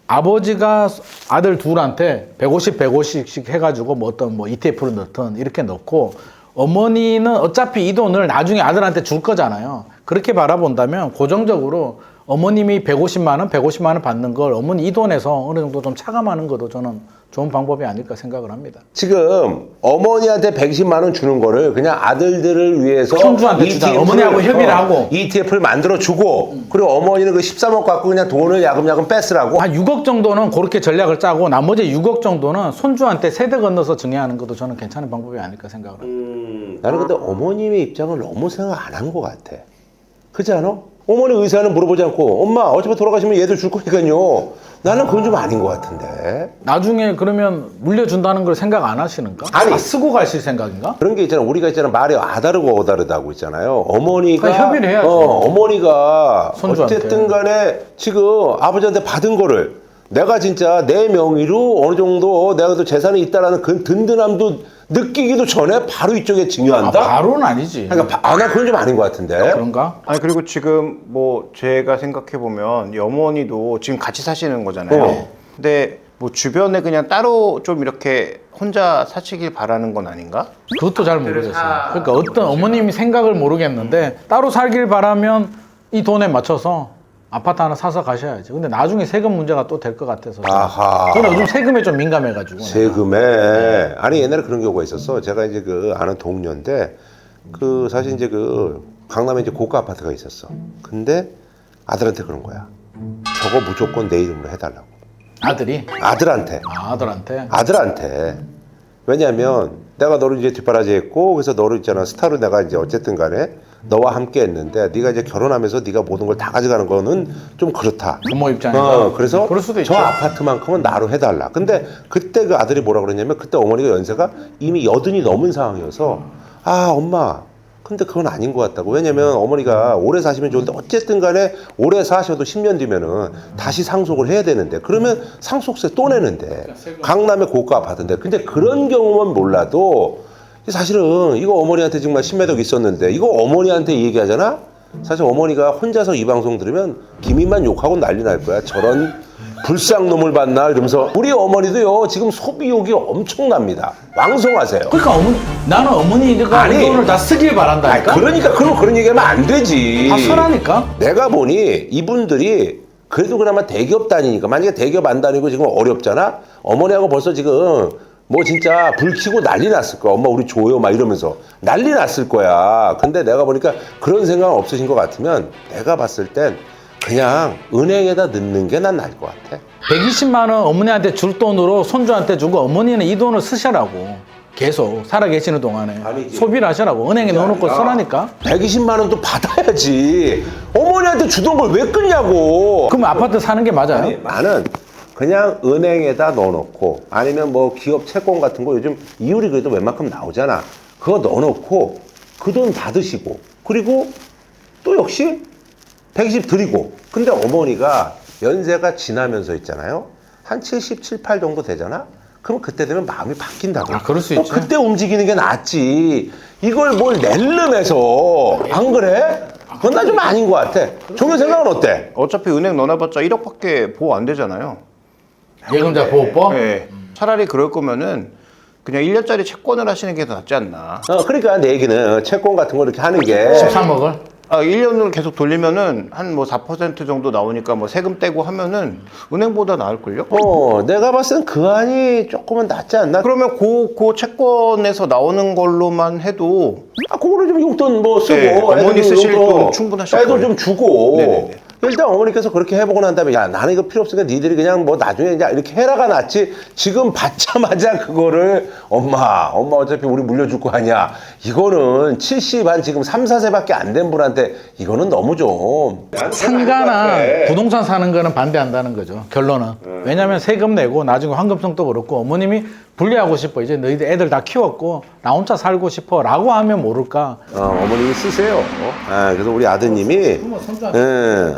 [SPEAKER 3] 아버지가 아들 둘한테 150, 150씩 해가지고 뭐 어떤 뭐 ETF를 넣든 이렇게 넣고 어머니는 어차피 이 돈을 나중에 아들한테 줄 거잖아요. 그렇게 바라본다면 고정적으로 어머님이 150만 원, 150만 원 받는 걸 어머니 이 돈에서 어느 정도 좀 차감하는 것도 저는 좋은 방법이 아닐까 생각을 합니다.
[SPEAKER 1] 지금 어머니한테 110만 원 주는 거를 그냥 아들들을 위해서
[SPEAKER 3] 손주한테 주잖아. 어머니하고 협의를 하고
[SPEAKER 1] ETF를 만들어 주고 그리고 어머니는 그 13억 갖고 그냥 돈을 야금야금 뺏으라고.
[SPEAKER 3] 한 6억 정도는 그렇게 전략을 짜고 나머지 6억 정도는 손주한테 세대 건너서 증여하는 것도 저는 괜찮은 방법이 아닐까 생각을 합니다.
[SPEAKER 1] 나는 근데 어머님의 입장을 너무 생각 안 한 것 같아. 그렇지 않아? 어머니 의사는 물어보지 않고 엄마 어차피 돌아가시면 얘들 줄 거니까요. 나는 그건 좀 아닌 것 같은데.
[SPEAKER 3] 나중에 그러면 물려준다는 걸 생각 안 하시는가?
[SPEAKER 1] 아니.
[SPEAKER 3] 쓰고 가실 생각인가?
[SPEAKER 1] 그런 게 있잖아. 우리가 있잖아. 말이 아다르고 어다르다고 있잖아요. 어머니가
[SPEAKER 3] 그러니까 협의를 해야죠.
[SPEAKER 1] 어머니가
[SPEAKER 3] 손주한테.
[SPEAKER 1] 어쨌든 간에 지금 아버지한테 받은 거를 내가 진짜 내 명의로 어느 정도 내가 또 재산이 있다라는 그 든든함도 느끼기도 전에 바로 이쪽에 증여한다?
[SPEAKER 3] 바로는 아니지.
[SPEAKER 1] 그러니까 나 그건 좀 아닌 것 같은데.
[SPEAKER 3] 그런가?
[SPEAKER 2] 아니 그리고 지금 뭐 제가 생각해 보면 어머니도 지금 같이 사시는 거잖아요. 근데 뭐 주변에 그냥 따로 좀 이렇게 혼자 사시길 바라는 건 아닌가?
[SPEAKER 3] 그것도 잘 모르겠어요. 그러니까 어떤 어머님이 생각을 모르겠는데 따로 살길 바라면 이 돈에 맞춰서 아파트 하나 사서 가셔야지. 근데 나중에 세금 문제가 또 될 것 같아서.
[SPEAKER 1] 아하.
[SPEAKER 3] 저는 요즘 세금에 좀 민감해가지고.
[SPEAKER 1] 세금에 아니 옛날에 그런 경우가 있었어. 제가 이제 그 아는 동료인데 그 사실 이제 그 강남에 이제 고가 아파트가 있었어. 근데 아들한테 그런 거야. 저거 무조건 내 이름으로 해달라고.
[SPEAKER 3] 아들이?
[SPEAKER 1] 아들한테.
[SPEAKER 3] 아들한테?
[SPEAKER 1] 아들한테. 왜냐면 내가 너를 이제 뒷바라지했고 그래서 너를 있잖아 스타로 내가 이제 어쨌든 간에 너와 함께 했는데 네가 이제 결혼하면서 네가 모든 걸 다 가져가는 거는 좀 그렇다.
[SPEAKER 3] 부모 입장에서.
[SPEAKER 1] 그래서
[SPEAKER 3] 그럴 수도
[SPEAKER 1] 저
[SPEAKER 3] 있죠.
[SPEAKER 1] 아파트만큼은 나로 해달라. 근데 그때 그 아들이 뭐라 그랬냐면 그때 어머니가 연세가 이미 80이 넘은 상황이어서 아 엄마 근데 그건 아닌 것 같다고. 왜냐면 어머니가 오래 사시면 좋은데 어쨌든 간에 오래 사셔도 10년 뒤면은 다시 상속을 해야 되는데 그러면 상속세 또 내는데 강남의 고가 아파트인데 근데 그런 경우만 몰라도 사실은 이거 어머니한테 정말 신매덕 있었는데 이거 어머니한테 얘기하잖아? 사실 어머니가 혼자서 이 방송 들으면 김이만 욕하고 난리 날 거야. 저런 불쌍놈을 봤나 이러면서 우리 어머니도요 지금 소비욕이 엄청납니다. 왕성하세요.
[SPEAKER 3] 그러니까 나는 어머니가
[SPEAKER 1] 아니,
[SPEAKER 3] 이 돈을 다 쓰길 바란다니까?
[SPEAKER 1] 그러니까 그런 얘기하면 안 되지.
[SPEAKER 3] 다 쓰라니까?
[SPEAKER 1] 내가 보니 이분들이 그래도 그나마 대기업 다니니까 만약에 대기업 안 다니고 지금 어렵잖아. 어머니하고 벌써 지금 뭐 진짜 불 켜고 난리 났을 거야. 엄마 우리 줘요 막 이러면서 난리 났을 거야. 근데 내가 보니까 그런 생각 없으신 것 같으면 내가 봤을 땐 그냥 은행에다 넣는 게 난 나을 것 같아.
[SPEAKER 3] 120만 원 어머니한테 줄 돈으로 손주한테 주고 어머니는 이 돈을 쓰시라고. 계속 살아계시는 동안에
[SPEAKER 1] 아니지.
[SPEAKER 3] 소비를 하시라고. 은행에 넣어놓고 쓰라니까.
[SPEAKER 1] 120만 원도 받아야지. 어머니한테 주던 걸 왜 끊냐고.
[SPEAKER 3] 그럼 아파트 사는 게 맞아요?
[SPEAKER 1] 아니, 나는 그냥 은행에다 넣어놓고 아니면 뭐 기업 채권 같은 거 요즘 이율이 그래도 웬만큼 나오잖아. 그거 넣어놓고 그 돈 받으시고 그리고 또 역시 120 드리고 근데 어머니가 연세가 지나면서 있잖아요. 한 77, 8 정도 되잖아. 그럼 그때 되면 마음이 바뀐다고.
[SPEAKER 3] 아, 그럴 수
[SPEAKER 1] 또
[SPEAKER 3] 있지.
[SPEAKER 1] 그때 움직이는 게 낫지. 이걸 뭘 낼름해서 안 그래? 그건 나 좀 아닌 것 같아. 종현 생각은 어때?
[SPEAKER 2] 어차피 은행 넣어놔봤자 1억밖에 보호 안 되잖아요.
[SPEAKER 3] 예금자 보호법?
[SPEAKER 2] 네. 차라리 그럴 거면은 그냥 1년짜리 채권을 하시는 게 더 낫지 않나.
[SPEAKER 1] 그러니까 내 얘기는 채권 같은 거 이렇게 하는 게
[SPEAKER 3] 13억을?
[SPEAKER 2] 1년을 계속 돌리면은 한 뭐 4% 정도 나오니까 뭐 세금 떼고 하면은 은행보다 나을걸요?
[SPEAKER 1] 내가 봤을 땐 그 안이 조금은 낫지 않나?
[SPEAKER 2] 그러면 그 채권에서 나오는 걸로만 해도
[SPEAKER 1] 그거를 좀 용돈 뭐 쓰고
[SPEAKER 2] 네, 어머니
[SPEAKER 1] 애들
[SPEAKER 2] 쓰실
[SPEAKER 1] 용돈,
[SPEAKER 2] 돈 충분하실
[SPEAKER 1] 애들
[SPEAKER 2] 거예요.
[SPEAKER 1] 좀 주고
[SPEAKER 2] 네네네.
[SPEAKER 1] 일단 어머니께서 그렇게 해보고 난 다음에 야 나는 이거 필요 없으니까 니들이 그냥 뭐 나중에 이제 이렇게 해라가 낫지 지금 받자마자 그거를 엄마 어차피 우리 물려줄 거 아니야 이거는 70 한 지금 3, 4세밖에 안 된 분한테 이거는 너무 좀
[SPEAKER 3] 상가나 부동산 사는 거는 반대한다는 거죠. 결론은. 왜냐면 세금 내고 나중에 환급성도 그렇고 어머님이 분리하고 싶어. 이제 너희들 애들 다 키웠고 나 혼자 살고 싶어 라고 하면 모를까.
[SPEAKER 1] 어머님이 쓰세요. 그래서 우리 아드님이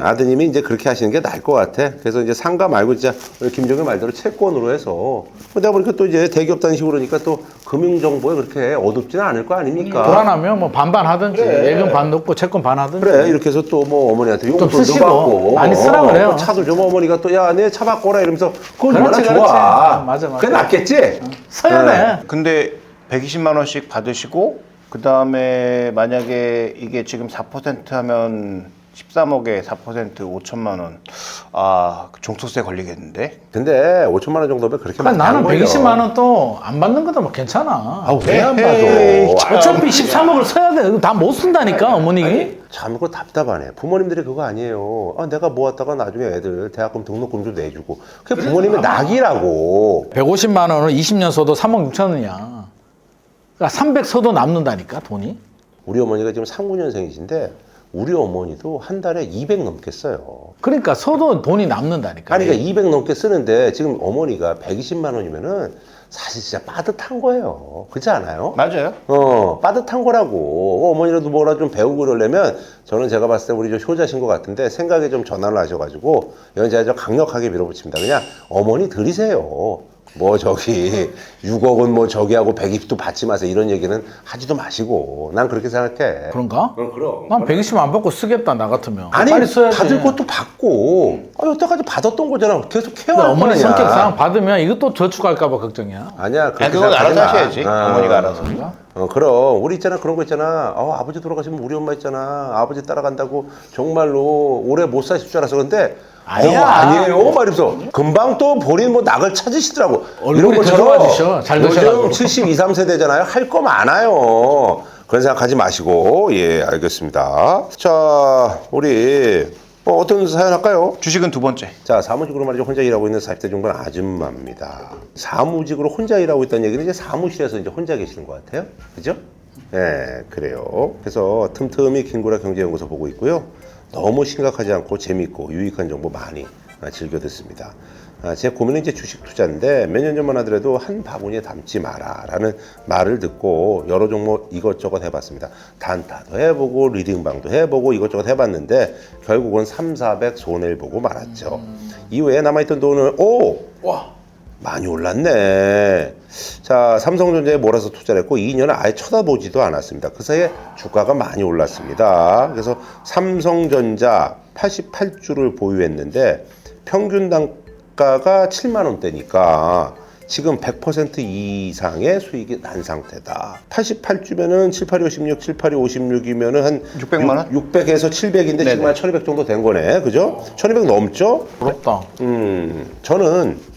[SPEAKER 1] 아드님이 이제 그렇게 하시는 게 나을 것 같아. 그래서 이제 상가 말고 진짜 김정일 말대로 채권으로 해서 그러다 보니까 또 이제 대기업 단식으로 그러니까 또 금융정보에 그렇게 어둡지는 않을 거 아닙니까?
[SPEAKER 3] 불안하면 뭐 반반 하든지
[SPEAKER 1] 그래.
[SPEAKER 3] 예금 반 넣고 채권 반 하든지.
[SPEAKER 1] 그래 이렇게 해서 또 뭐 어머니한테 용돈도
[SPEAKER 3] 쓰시고
[SPEAKER 1] 받고
[SPEAKER 3] 많이 쓰라 그래요.
[SPEAKER 1] 뭐 차도 좀 어머니가 또 야 내 차 바꿔라 이러면서 그건 얼마나
[SPEAKER 3] 그렇지,
[SPEAKER 1] 좋아.
[SPEAKER 3] 그렇지. 맞아.
[SPEAKER 1] 그게 낫겠지?
[SPEAKER 3] 써야 돼.
[SPEAKER 2] 근데 120만 원씩 받으시고 그 다음에 만약에 이게 지금 4% 하면 13억에 4% 5천만 원. 종소세 걸리겠는데?
[SPEAKER 1] 근데 5천만 원 정도면 그렇게
[SPEAKER 3] 그러니까
[SPEAKER 1] 많이
[SPEAKER 3] 나는
[SPEAKER 1] 안 걸려.
[SPEAKER 3] 120만 원 또 안 받는 것도 뭐 괜찮아.
[SPEAKER 1] 왜 안
[SPEAKER 2] 에이,
[SPEAKER 1] 받아?
[SPEAKER 3] 어차피 13억을 써야 돼. 다 못 쓴다니까 어머니.
[SPEAKER 1] 참 그거 답답하네. 부모님들이 그거 아니에요. 내가 모았다가 나중에 애들 대학금 등록금 좀 내주고. 그게 부모님의 낙이라고.
[SPEAKER 3] 150만 원을 20년 써도 3억 6천 원이야. 그러니까 300 써도 남는다니까 돈이.
[SPEAKER 1] 우리 어머니가 지금 39년생이신데 우리 어머니도 한 달에 200 넘게 써요.
[SPEAKER 3] 그러니까 써도 돈이 남는다니까.
[SPEAKER 1] 그러니까 200 넘게 쓰는데 지금 어머니가 120만 원이면은 사실 진짜 빠듯한 거예요. 그렇지 않아요?
[SPEAKER 2] 맞아요.
[SPEAKER 1] 빠듯한 거라고. 어머니라도 뭐라 좀 배우고 그러려면 저는 제가 봤을 때 우리 좀 효자신 것 같은데 생각에 좀 전환을 하셔가지고 이건 제가 좀 강력하게 밀어붙입니다. 그냥 어머니 드리세요. 뭐 저기 6억은 뭐 저기하고 120도 받지 마세요 이런 얘기는 하지도 마시고 난 그렇게 생각해.
[SPEAKER 3] 그런가?
[SPEAKER 1] 그럼.
[SPEAKER 3] 난 120만 안 받고 쓰겠다 나 같으면.
[SPEAKER 1] 아니
[SPEAKER 3] 빨리 써야지.
[SPEAKER 1] 받을 것도 받고 여태까지 받았던 거잖아. 계속
[SPEAKER 3] 근데
[SPEAKER 1] 케어할 거
[SPEAKER 3] 어머니
[SPEAKER 1] 아니야.
[SPEAKER 3] 성격상 받으면 이것도 저축할까봐 걱정이야.
[SPEAKER 1] 아니야. 그렇게
[SPEAKER 2] 그건 알아서
[SPEAKER 1] 생각하지 마.
[SPEAKER 2] 하셔야지. 어머니가 알아서.
[SPEAKER 1] 그럼 우리 있잖아 그런 거 있잖아. 아버지 돌아가시면 우리 엄마 있잖아. 아버지 따라간다고 정말로 오래 못 사실 줄 알았어. 근데
[SPEAKER 3] 아니야.
[SPEAKER 1] 아니에요 말이면서 금방 또 본인 뭐 낙을 찾으시더라고.
[SPEAKER 3] 얼굴이 더 좋아지셔. 잘 드셔가지고.
[SPEAKER 1] 요즘 72, 3세대잖아요. 할 거 많아요. 그런 생각하지 마시고 예 알겠습니다. 자 우리 뭐 어떤 사연 할까요?
[SPEAKER 2] 주식은 두 번째.
[SPEAKER 1] 자, 사무직으로 말이죠. 혼자 일하고 있는 40대 중반 아줌마입니다. 사무직으로 혼자 일하고 있다는 얘기는 이제 사무실에서 이제 혼자 계시는 것 같아요. 그죠? 네, 그래요. 그래서 틈틈이 김구라 경제연구소 보고 있고요. 너무 심각하지 않고 재밌고 유익한 정보 많이 즐겨 듣습니다. 제 고민은 이제 주식 투자인데 몇 년 전만 하더라도 한 바구니에 담지 마라 라는 말을 듣고 여러 종목 이것저것 해봤습니다. 단타도 해보고 리딩방도 해보고 이것저것 해봤는데 결국은 3, 400 손해를 보고 말았죠. 이후에 남아있던 돈을 많이 올랐네. 자, 삼성전자에 몰아서 투자를 했고 2년을 아예 쳐다보지도 않았습니다. 그 사이에 주가가 많이 올랐습니다. 그래서 삼성전자 88주를 보유했는데 평균 단가가 7만 원대니까 지금 100% 이상의 수익이 난 상태다. 88주면은 7, 8, 56, 7, 8, 56이면은 한
[SPEAKER 2] 600만 원?
[SPEAKER 1] 600에서 700인데 지금 한 1200 정도 된 거네. 그죠? 1200 넘죠?
[SPEAKER 3] 부럽다.
[SPEAKER 1] 저는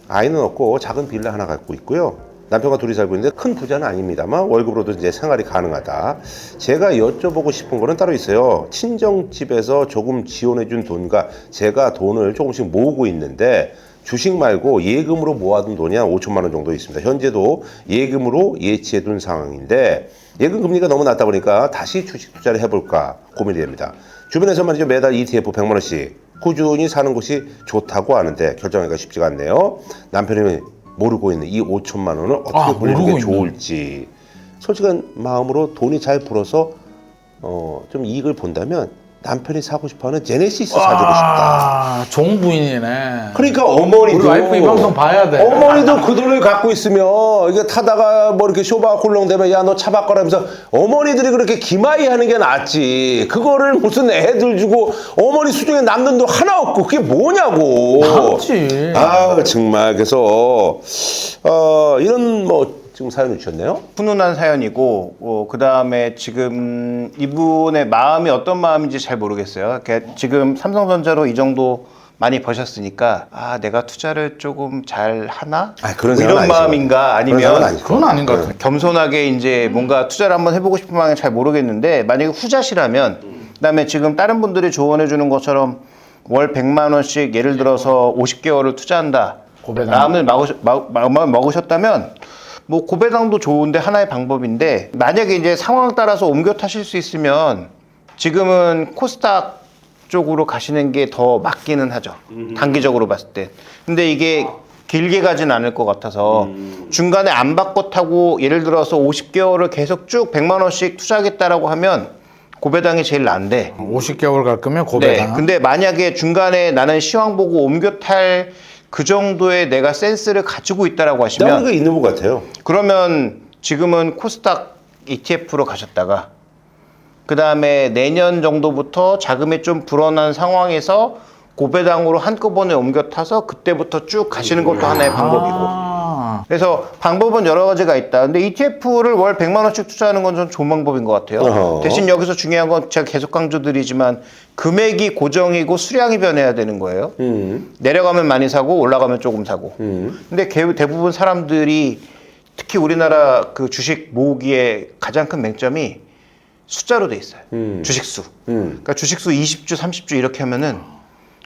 [SPEAKER 1] 아이는 없고 작은 빌라 하나 갖고 있고요. 남편과 둘이 살고 있는데 큰 부자는 아닙니다만 월급으로도 이제 생활이 가능하다. 제가 여쭤보고 싶은 거는 따로 있어요. 친정집에서 조금 지원해준 돈과 제가 돈을 조금씩 모으고 있는데 주식 말고 예금으로 모아둔 돈이 한 5천만 원 정도 있습니다. 현재도 예금으로 예치해둔 상황인데 예금 금리가 너무 낮다 보니까 다시 주식 투자를 해볼까 고민이 됩니다. 주변에서 말이죠. 매달 ETF 100만 원씩 꾸준히 사는 것이 좋다고 하는데 결정하기가 쉽지가 않네요. 남편이 모르고 있는 이 5천만 원을 어떻게 굴리는 게 좋을지 솔직한 마음으로 돈이 잘 불어서 좀 이익을 본다면 남편이 사고 싶어하는 제네시스 사주고 싶다.
[SPEAKER 3] 종부인이네.
[SPEAKER 1] 그러니까 어머니도
[SPEAKER 3] 우리 와이프 이 방송 봐야 돼.
[SPEAKER 1] 어머니도 그 돈을 갖고 있으면 이게 타다가 뭐 이렇게 쇼바 콜롱되면 야 너 차 바꿔라 하면서 어머니들이 그렇게 기마이 하는 게 낫지. 그거를 무슨 애들 주고 어머니 수중에 남는 돈 하나 없고 그게 뭐냐고.
[SPEAKER 3] 남지.
[SPEAKER 1] 아 정말 그래서 이런 뭐 지금 사연을 주셨네요.
[SPEAKER 2] 훈훈한 사연이고 그 다음에 지금 이분의 마음이 어떤 마음인지 잘 모르겠어요. 그러니까 지금 삼성전자로 이 정도 많이 버셨으니까 내가 투자를 조금 잘 하나?
[SPEAKER 1] 그런
[SPEAKER 2] 뭐 이런 마음인가 아니면
[SPEAKER 3] 그건 아닌 것 같아.
[SPEAKER 2] 겸손하게 이제 뭔가 투자를 한번 해보고 싶은 마음이 잘 모르겠는데 만약에 후자시라면 그다음에 지금 다른 분들이 조언해 주는 것처럼 월 100만 원씩 예를 들어서 50개월을 투자한다. 마음을 먹으셨다면 뭐 고배당도 좋은데 하나의 방법인데 만약에 이제 상황 따라서 옮겨 타실 수 있으면 지금은 코스닥 쪽으로 가시는 게 더 맞기는 하죠. 단기적으로 봤을 때. 근데 이게 길게 가진 않을 것 같아서 중간에 안 바꿔 타고 예를 들어서 50개월을 계속 쭉 100만 원씩 투자하겠다라고 하면 고배당이 제일 난데
[SPEAKER 3] 50개월 갈 거면 고배당.
[SPEAKER 2] 네, 근데 만약에 중간에 나는 시황 보고 옮겨 탈 그 정도의 내가 센스를 가지고 있다라고 하시면
[SPEAKER 1] 게 있는 것 같아요.
[SPEAKER 2] 그러면 지금은 코스닥 ETF로 가셨다가 그 다음에 내년 정도부터 자금이 좀 불어난 상황에서 고배당으로 한꺼번에 옮겨 타서 그때부터 쭉 가시는 것도 하나의 방법이고. 그래서 방법은 여러 가지가 있다. 근데 ETF를 월 100만 원씩 투자하는 건 좀 좋은 방법인 것 같아요. 대신 여기서 중요한 건 제가 계속 강조드리지만 금액이 고정이고 수량이 변해야 되는 거예요. 내려가면 많이 사고 올라가면 조금 사고. 근데 대부분 사람들이 특히 우리나라 그 주식 모으기의 가장 큰 맹점이 숫자로 돼 있어요. 주식수. 그러니까 주식수 20주, 30주 이렇게 하면은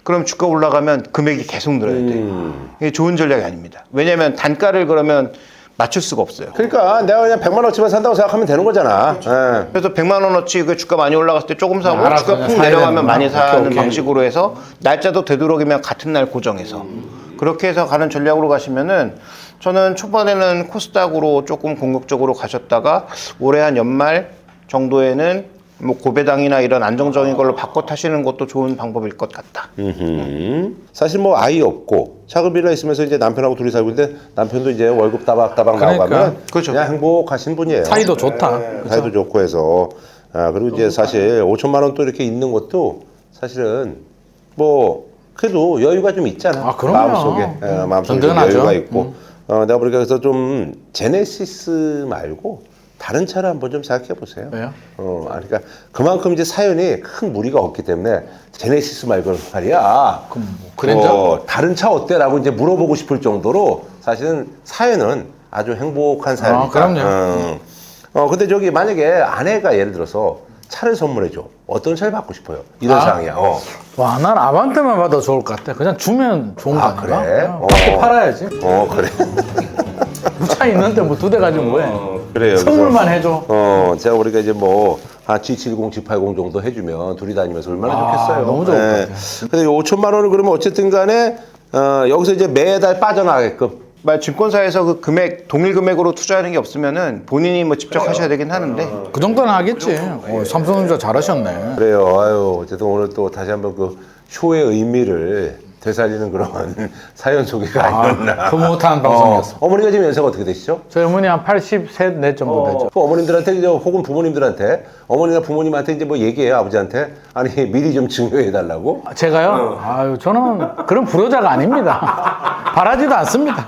[SPEAKER 2] 그럼 주가 올라가면 금액이 계속 늘어야 돼요. 이게 좋은 전략이 아닙니다. 왜냐하면 단가를 그러면 맞출 수가 없어요.
[SPEAKER 1] 그러니까 내가 그냥 100만 원어치만 산다고 생각하면 되는 거잖아. 예.
[SPEAKER 2] 그래서 100만 원어치 그 주가 많이 올라갔을 때 조금 사고
[SPEAKER 3] 알아서
[SPEAKER 2] 주가 푹
[SPEAKER 3] 사야
[SPEAKER 2] 내려가면
[SPEAKER 3] 되는구나.
[SPEAKER 2] 많이 사는
[SPEAKER 3] 오케이.
[SPEAKER 2] 방식으로 해서 날짜도 되도록이면 같은 날 고정해서 그렇게 해서 가는 전략으로 가시면은 저는 초반에는 코스닥으로 조금 공격적으로 가셨다가 올해 한 연말 정도에는 뭐 고배당이나 이런 안정적인 걸로 바꿔 타시는 것도 좋은 방법일 것 같다.
[SPEAKER 1] 사실 뭐 아이 없고 작은 빌라 있으면서 이제 남편하고 둘이 살고 있는데 남편도 이제 월급 따박따박
[SPEAKER 3] 그러니까.
[SPEAKER 1] 나오가면
[SPEAKER 2] 그렇죠.
[SPEAKER 1] 그냥 행복하신 분이에요.
[SPEAKER 3] 사이도 좋다.
[SPEAKER 1] 사이도 좋고 해서 그리고 이제 사실 5천만 원 또 이렇게 있는 것도 사실은 뭐 그래도 여유가 좀 있잖아.
[SPEAKER 3] 아, 그럼요.
[SPEAKER 1] 마음속에 마음속에 좀
[SPEAKER 3] 든든하죠.
[SPEAKER 1] 여유가 있고 내가 보니까 그래서 좀 제네시스 말고 다른 차를 한번 좀 생각해 보세요.
[SPEAKER 3] 왜요?
[SPEAKER 1] 그러니까 그만큼 이제 사연이 큰 무리가 없기 때문에 제네시스 말고 말이야.
[SPEAKER 3] 그럼 뭐 그랜저?
[SPEAKER 1] 다른 차 어때라고 이제 물어보고 싶을 정도로 사실은 사연은 아주 행복한 사연이다.
[SPEAKER 3] 그럼요.
[SPEAKER 1] 근데 저기 만약에 아내가 예를 들어서 차를 선물해줘. 어떤 차를 받고 싶어요? 이런
[SPEAKER 3] 아.
[SPEAKER 1] 상황이야.
[SPEAKER 3] 와, 난 아반떼만 받아도 좋을 것 같아. 그냥 주면 좋은 거
[SPEAKER 1] 아,
[SPEAKER 3] 아닌가?
[SPEAKER 1] 그래?
[SPEAKER 3] 그냥 밖에 팔아야지.
[SPEAKER 1] 그래.
[SPEAKER 3] 차 있는데 뭐 2대 가지고 뭐해.
[SPEAKER 1] 그래요.
[SPEAKER 3] 선물만 해줘.
[SPEAKER 1] 제가 우리가 이제 뭐, G70, G80 정도 해주면 둘이 다니면서 얼마나 좋겠어요.
[SPEAKER 3] 너무 좋을 것 같아요.
[SPEAKER 1] 근데 5천만 원을 그러면 어쨌든 간에, 여기서 이제 매달 빠져나가게끔.
[SPEAKER 2] 증권사에서 그 금액 동일 금액으로 투자하는 게 없으면은 본인이 뭐 직접 하셔야 되긴 하는데
[SPEAKER 3] 그 정도는 하겠지. 삼성전자 잘하셨네.
[SPEAKER 1] 그래요. 아유, 어쨌든 오늘 또 다시 한번 그 쇼의 의미를 되살리는 그런 사연 소개가 아니었나.
[SPEAKER 3] 흐뭇한 방송이었어.
[SPEAKER 1] 어머니가 지금 연세가 어떻게 되시죠?
[SPEAKER 3] 저희 어머니 한 83, 4 정도 되죠.
[SPEAKER 1] 그 어머님들한테 이제 혹은 부모님들한테 어머니나 부모님한테 이제 뭐 얘기해요 아버지한테 아니 미리 좀 증여해 달라고.
[SPEAKER 3] 제가요? 아유, 저는 그런 불효자가 아닙니다. 바라지도 않습니다.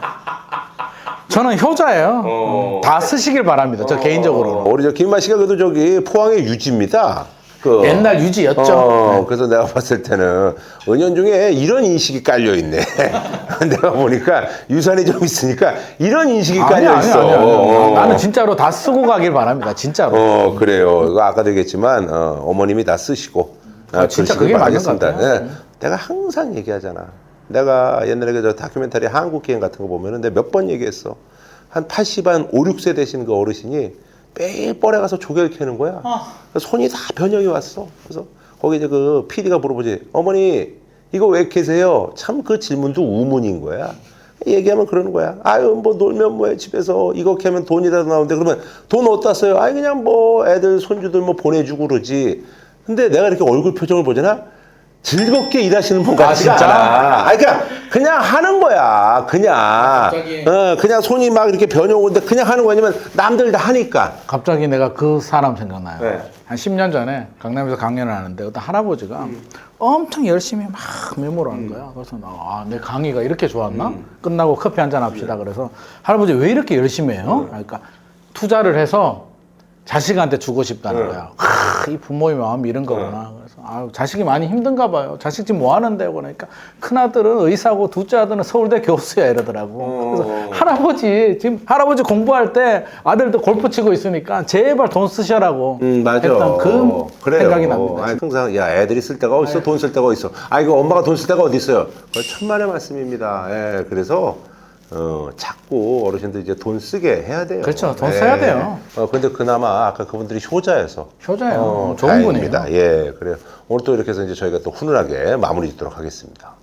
[SPEAKER 3] 저는 효자예요. 다 쓰시길 바랍니다. 저 개인적으로.
[SPEAKER 1] 우리 저 김만 씨가 그래도 저기 포항의 유지입니다. 그
[SPEAKER 3] 옛날 유지였죠.
[SPEAKER 1] 그래서 내가 봤을 때는 은연중에 이런 인식이 깔려 있네. 내가 보니까 유산이 좀 있으니까 이런 인식이 깔려 있어.
[SPEAKER 3] 아니. 나는 진짜로 다 쓰고 가길 바랍니다. 진짜로.
[SPEAKER 1] 그래요. 이거 아까도 얘기했지만 어머님이 다 쓰시고
[SPEAKER 3] 진짜
[SPEAKER 1] 그러시길
[SPEAKER 3] 그게 맞는 것
[SPEAKER 1] 바라겠습니다.
[SPEAKER 3] 같아요.
[SPEAKER 1] 네. 내가 항상 얘기하잖아. 내가 옛날에 그 저 다큐멘터리 한국기행 같은 거 보면은 내가 몇 번 얘기했어. 한 80한 5, 6세 되신 그 어르신이 매일 뻘에 가서 조개를 캐는 거야. 그래서 손이 다 변형이 왔어. 그래서 거기 이제 그 PD가 물어보지. 어머니 이거 왜 캐세요? 참 그 질문도 우문인 거야. 얘기하면 그러는 거야. 아유 뭐 놀면 뭐해 집에서 이거 캐면 돈이라도 나오는데 그러면 돈 어디다 써요? 아니 그냥 뭐 애들 손주들 뭐 보내주고 그러지. 근데 내가 이렇게 얼굴 표정을 보잖아. 즐겁게 일하시는 분 같지가
[SPEAKER 3] 진짜?
[SPEAKER 1] 않아. 아니, 그러니까 그냥 하는 거야. 그냥.
[SPEAKER 3] 갑자기.
[SPEAKER 1] 그냥 손이 막 이렇게 변형 오는데 그냥 하는 거냐면 남들 다 하니까.
[SPEAKER 3] 갑자기 내가 그 사람 생각나요.
[SPEAKER 1] 네.
[SPEAKER 3] 한 10년 전에 강남에서 강연을 하는데 어떤 할아버지가 엄청 열심히 막 메모를 하는 거야. 그래서 내 강의가 이렇게 좋았나? 끝나고 커피 한잔 합시다. 그래서 할아버지 왜 이렇게 열심히 해요? 그러니까 투자를 해서 자식한테 주고 싶다는 거야. 이 부모의 마음이 이런 거구나. 그래서 자식이 많이 힘든가 봐요. 자식 지금 뭐 하는데? 그러니까 큰아들은 의사고 둘째 아들은 서울대 교수야 이러더라고. 그래서 할아버지 지금 할아버지 공부할 때 아들도 골프 치고 있으니까 제발 돈 쓰셔라고
[SPEAKER 1] 맞아.
[SPEAKER 3] 했던 그
[SPEAKER 1] 그래요.
[SPEAKER 3] 생각이 납니다.
[SPEAKER 1] 아니, 항상 야 애들이 쓸 데가 어딨어? 돈 쓸 데가 어딨어? 아 이거 엄마가 돈 쓸 데가 어디 있어요? 천만의 말씀입니다. 예, 그래서 자꾸 어르신들 이제 돈 쓰게 해야 돼요.
[SPEAKER 3] 그렇죠. 돈 써야 돼요.
[SPEAKER 1] 근데 그나마 아까 그분들이 효자여서.
[SPEAKER 3] 효자예요. 좋은
[SPEAKER 1] 다행입니다.
[SPEAKER 3] 분이에요.
[SPEAKER 1] 예, 그래요. 오늘 또 이렇게 해서 이제 저희가 또 훈훈하게 마무리 짓도록 하겠습니다.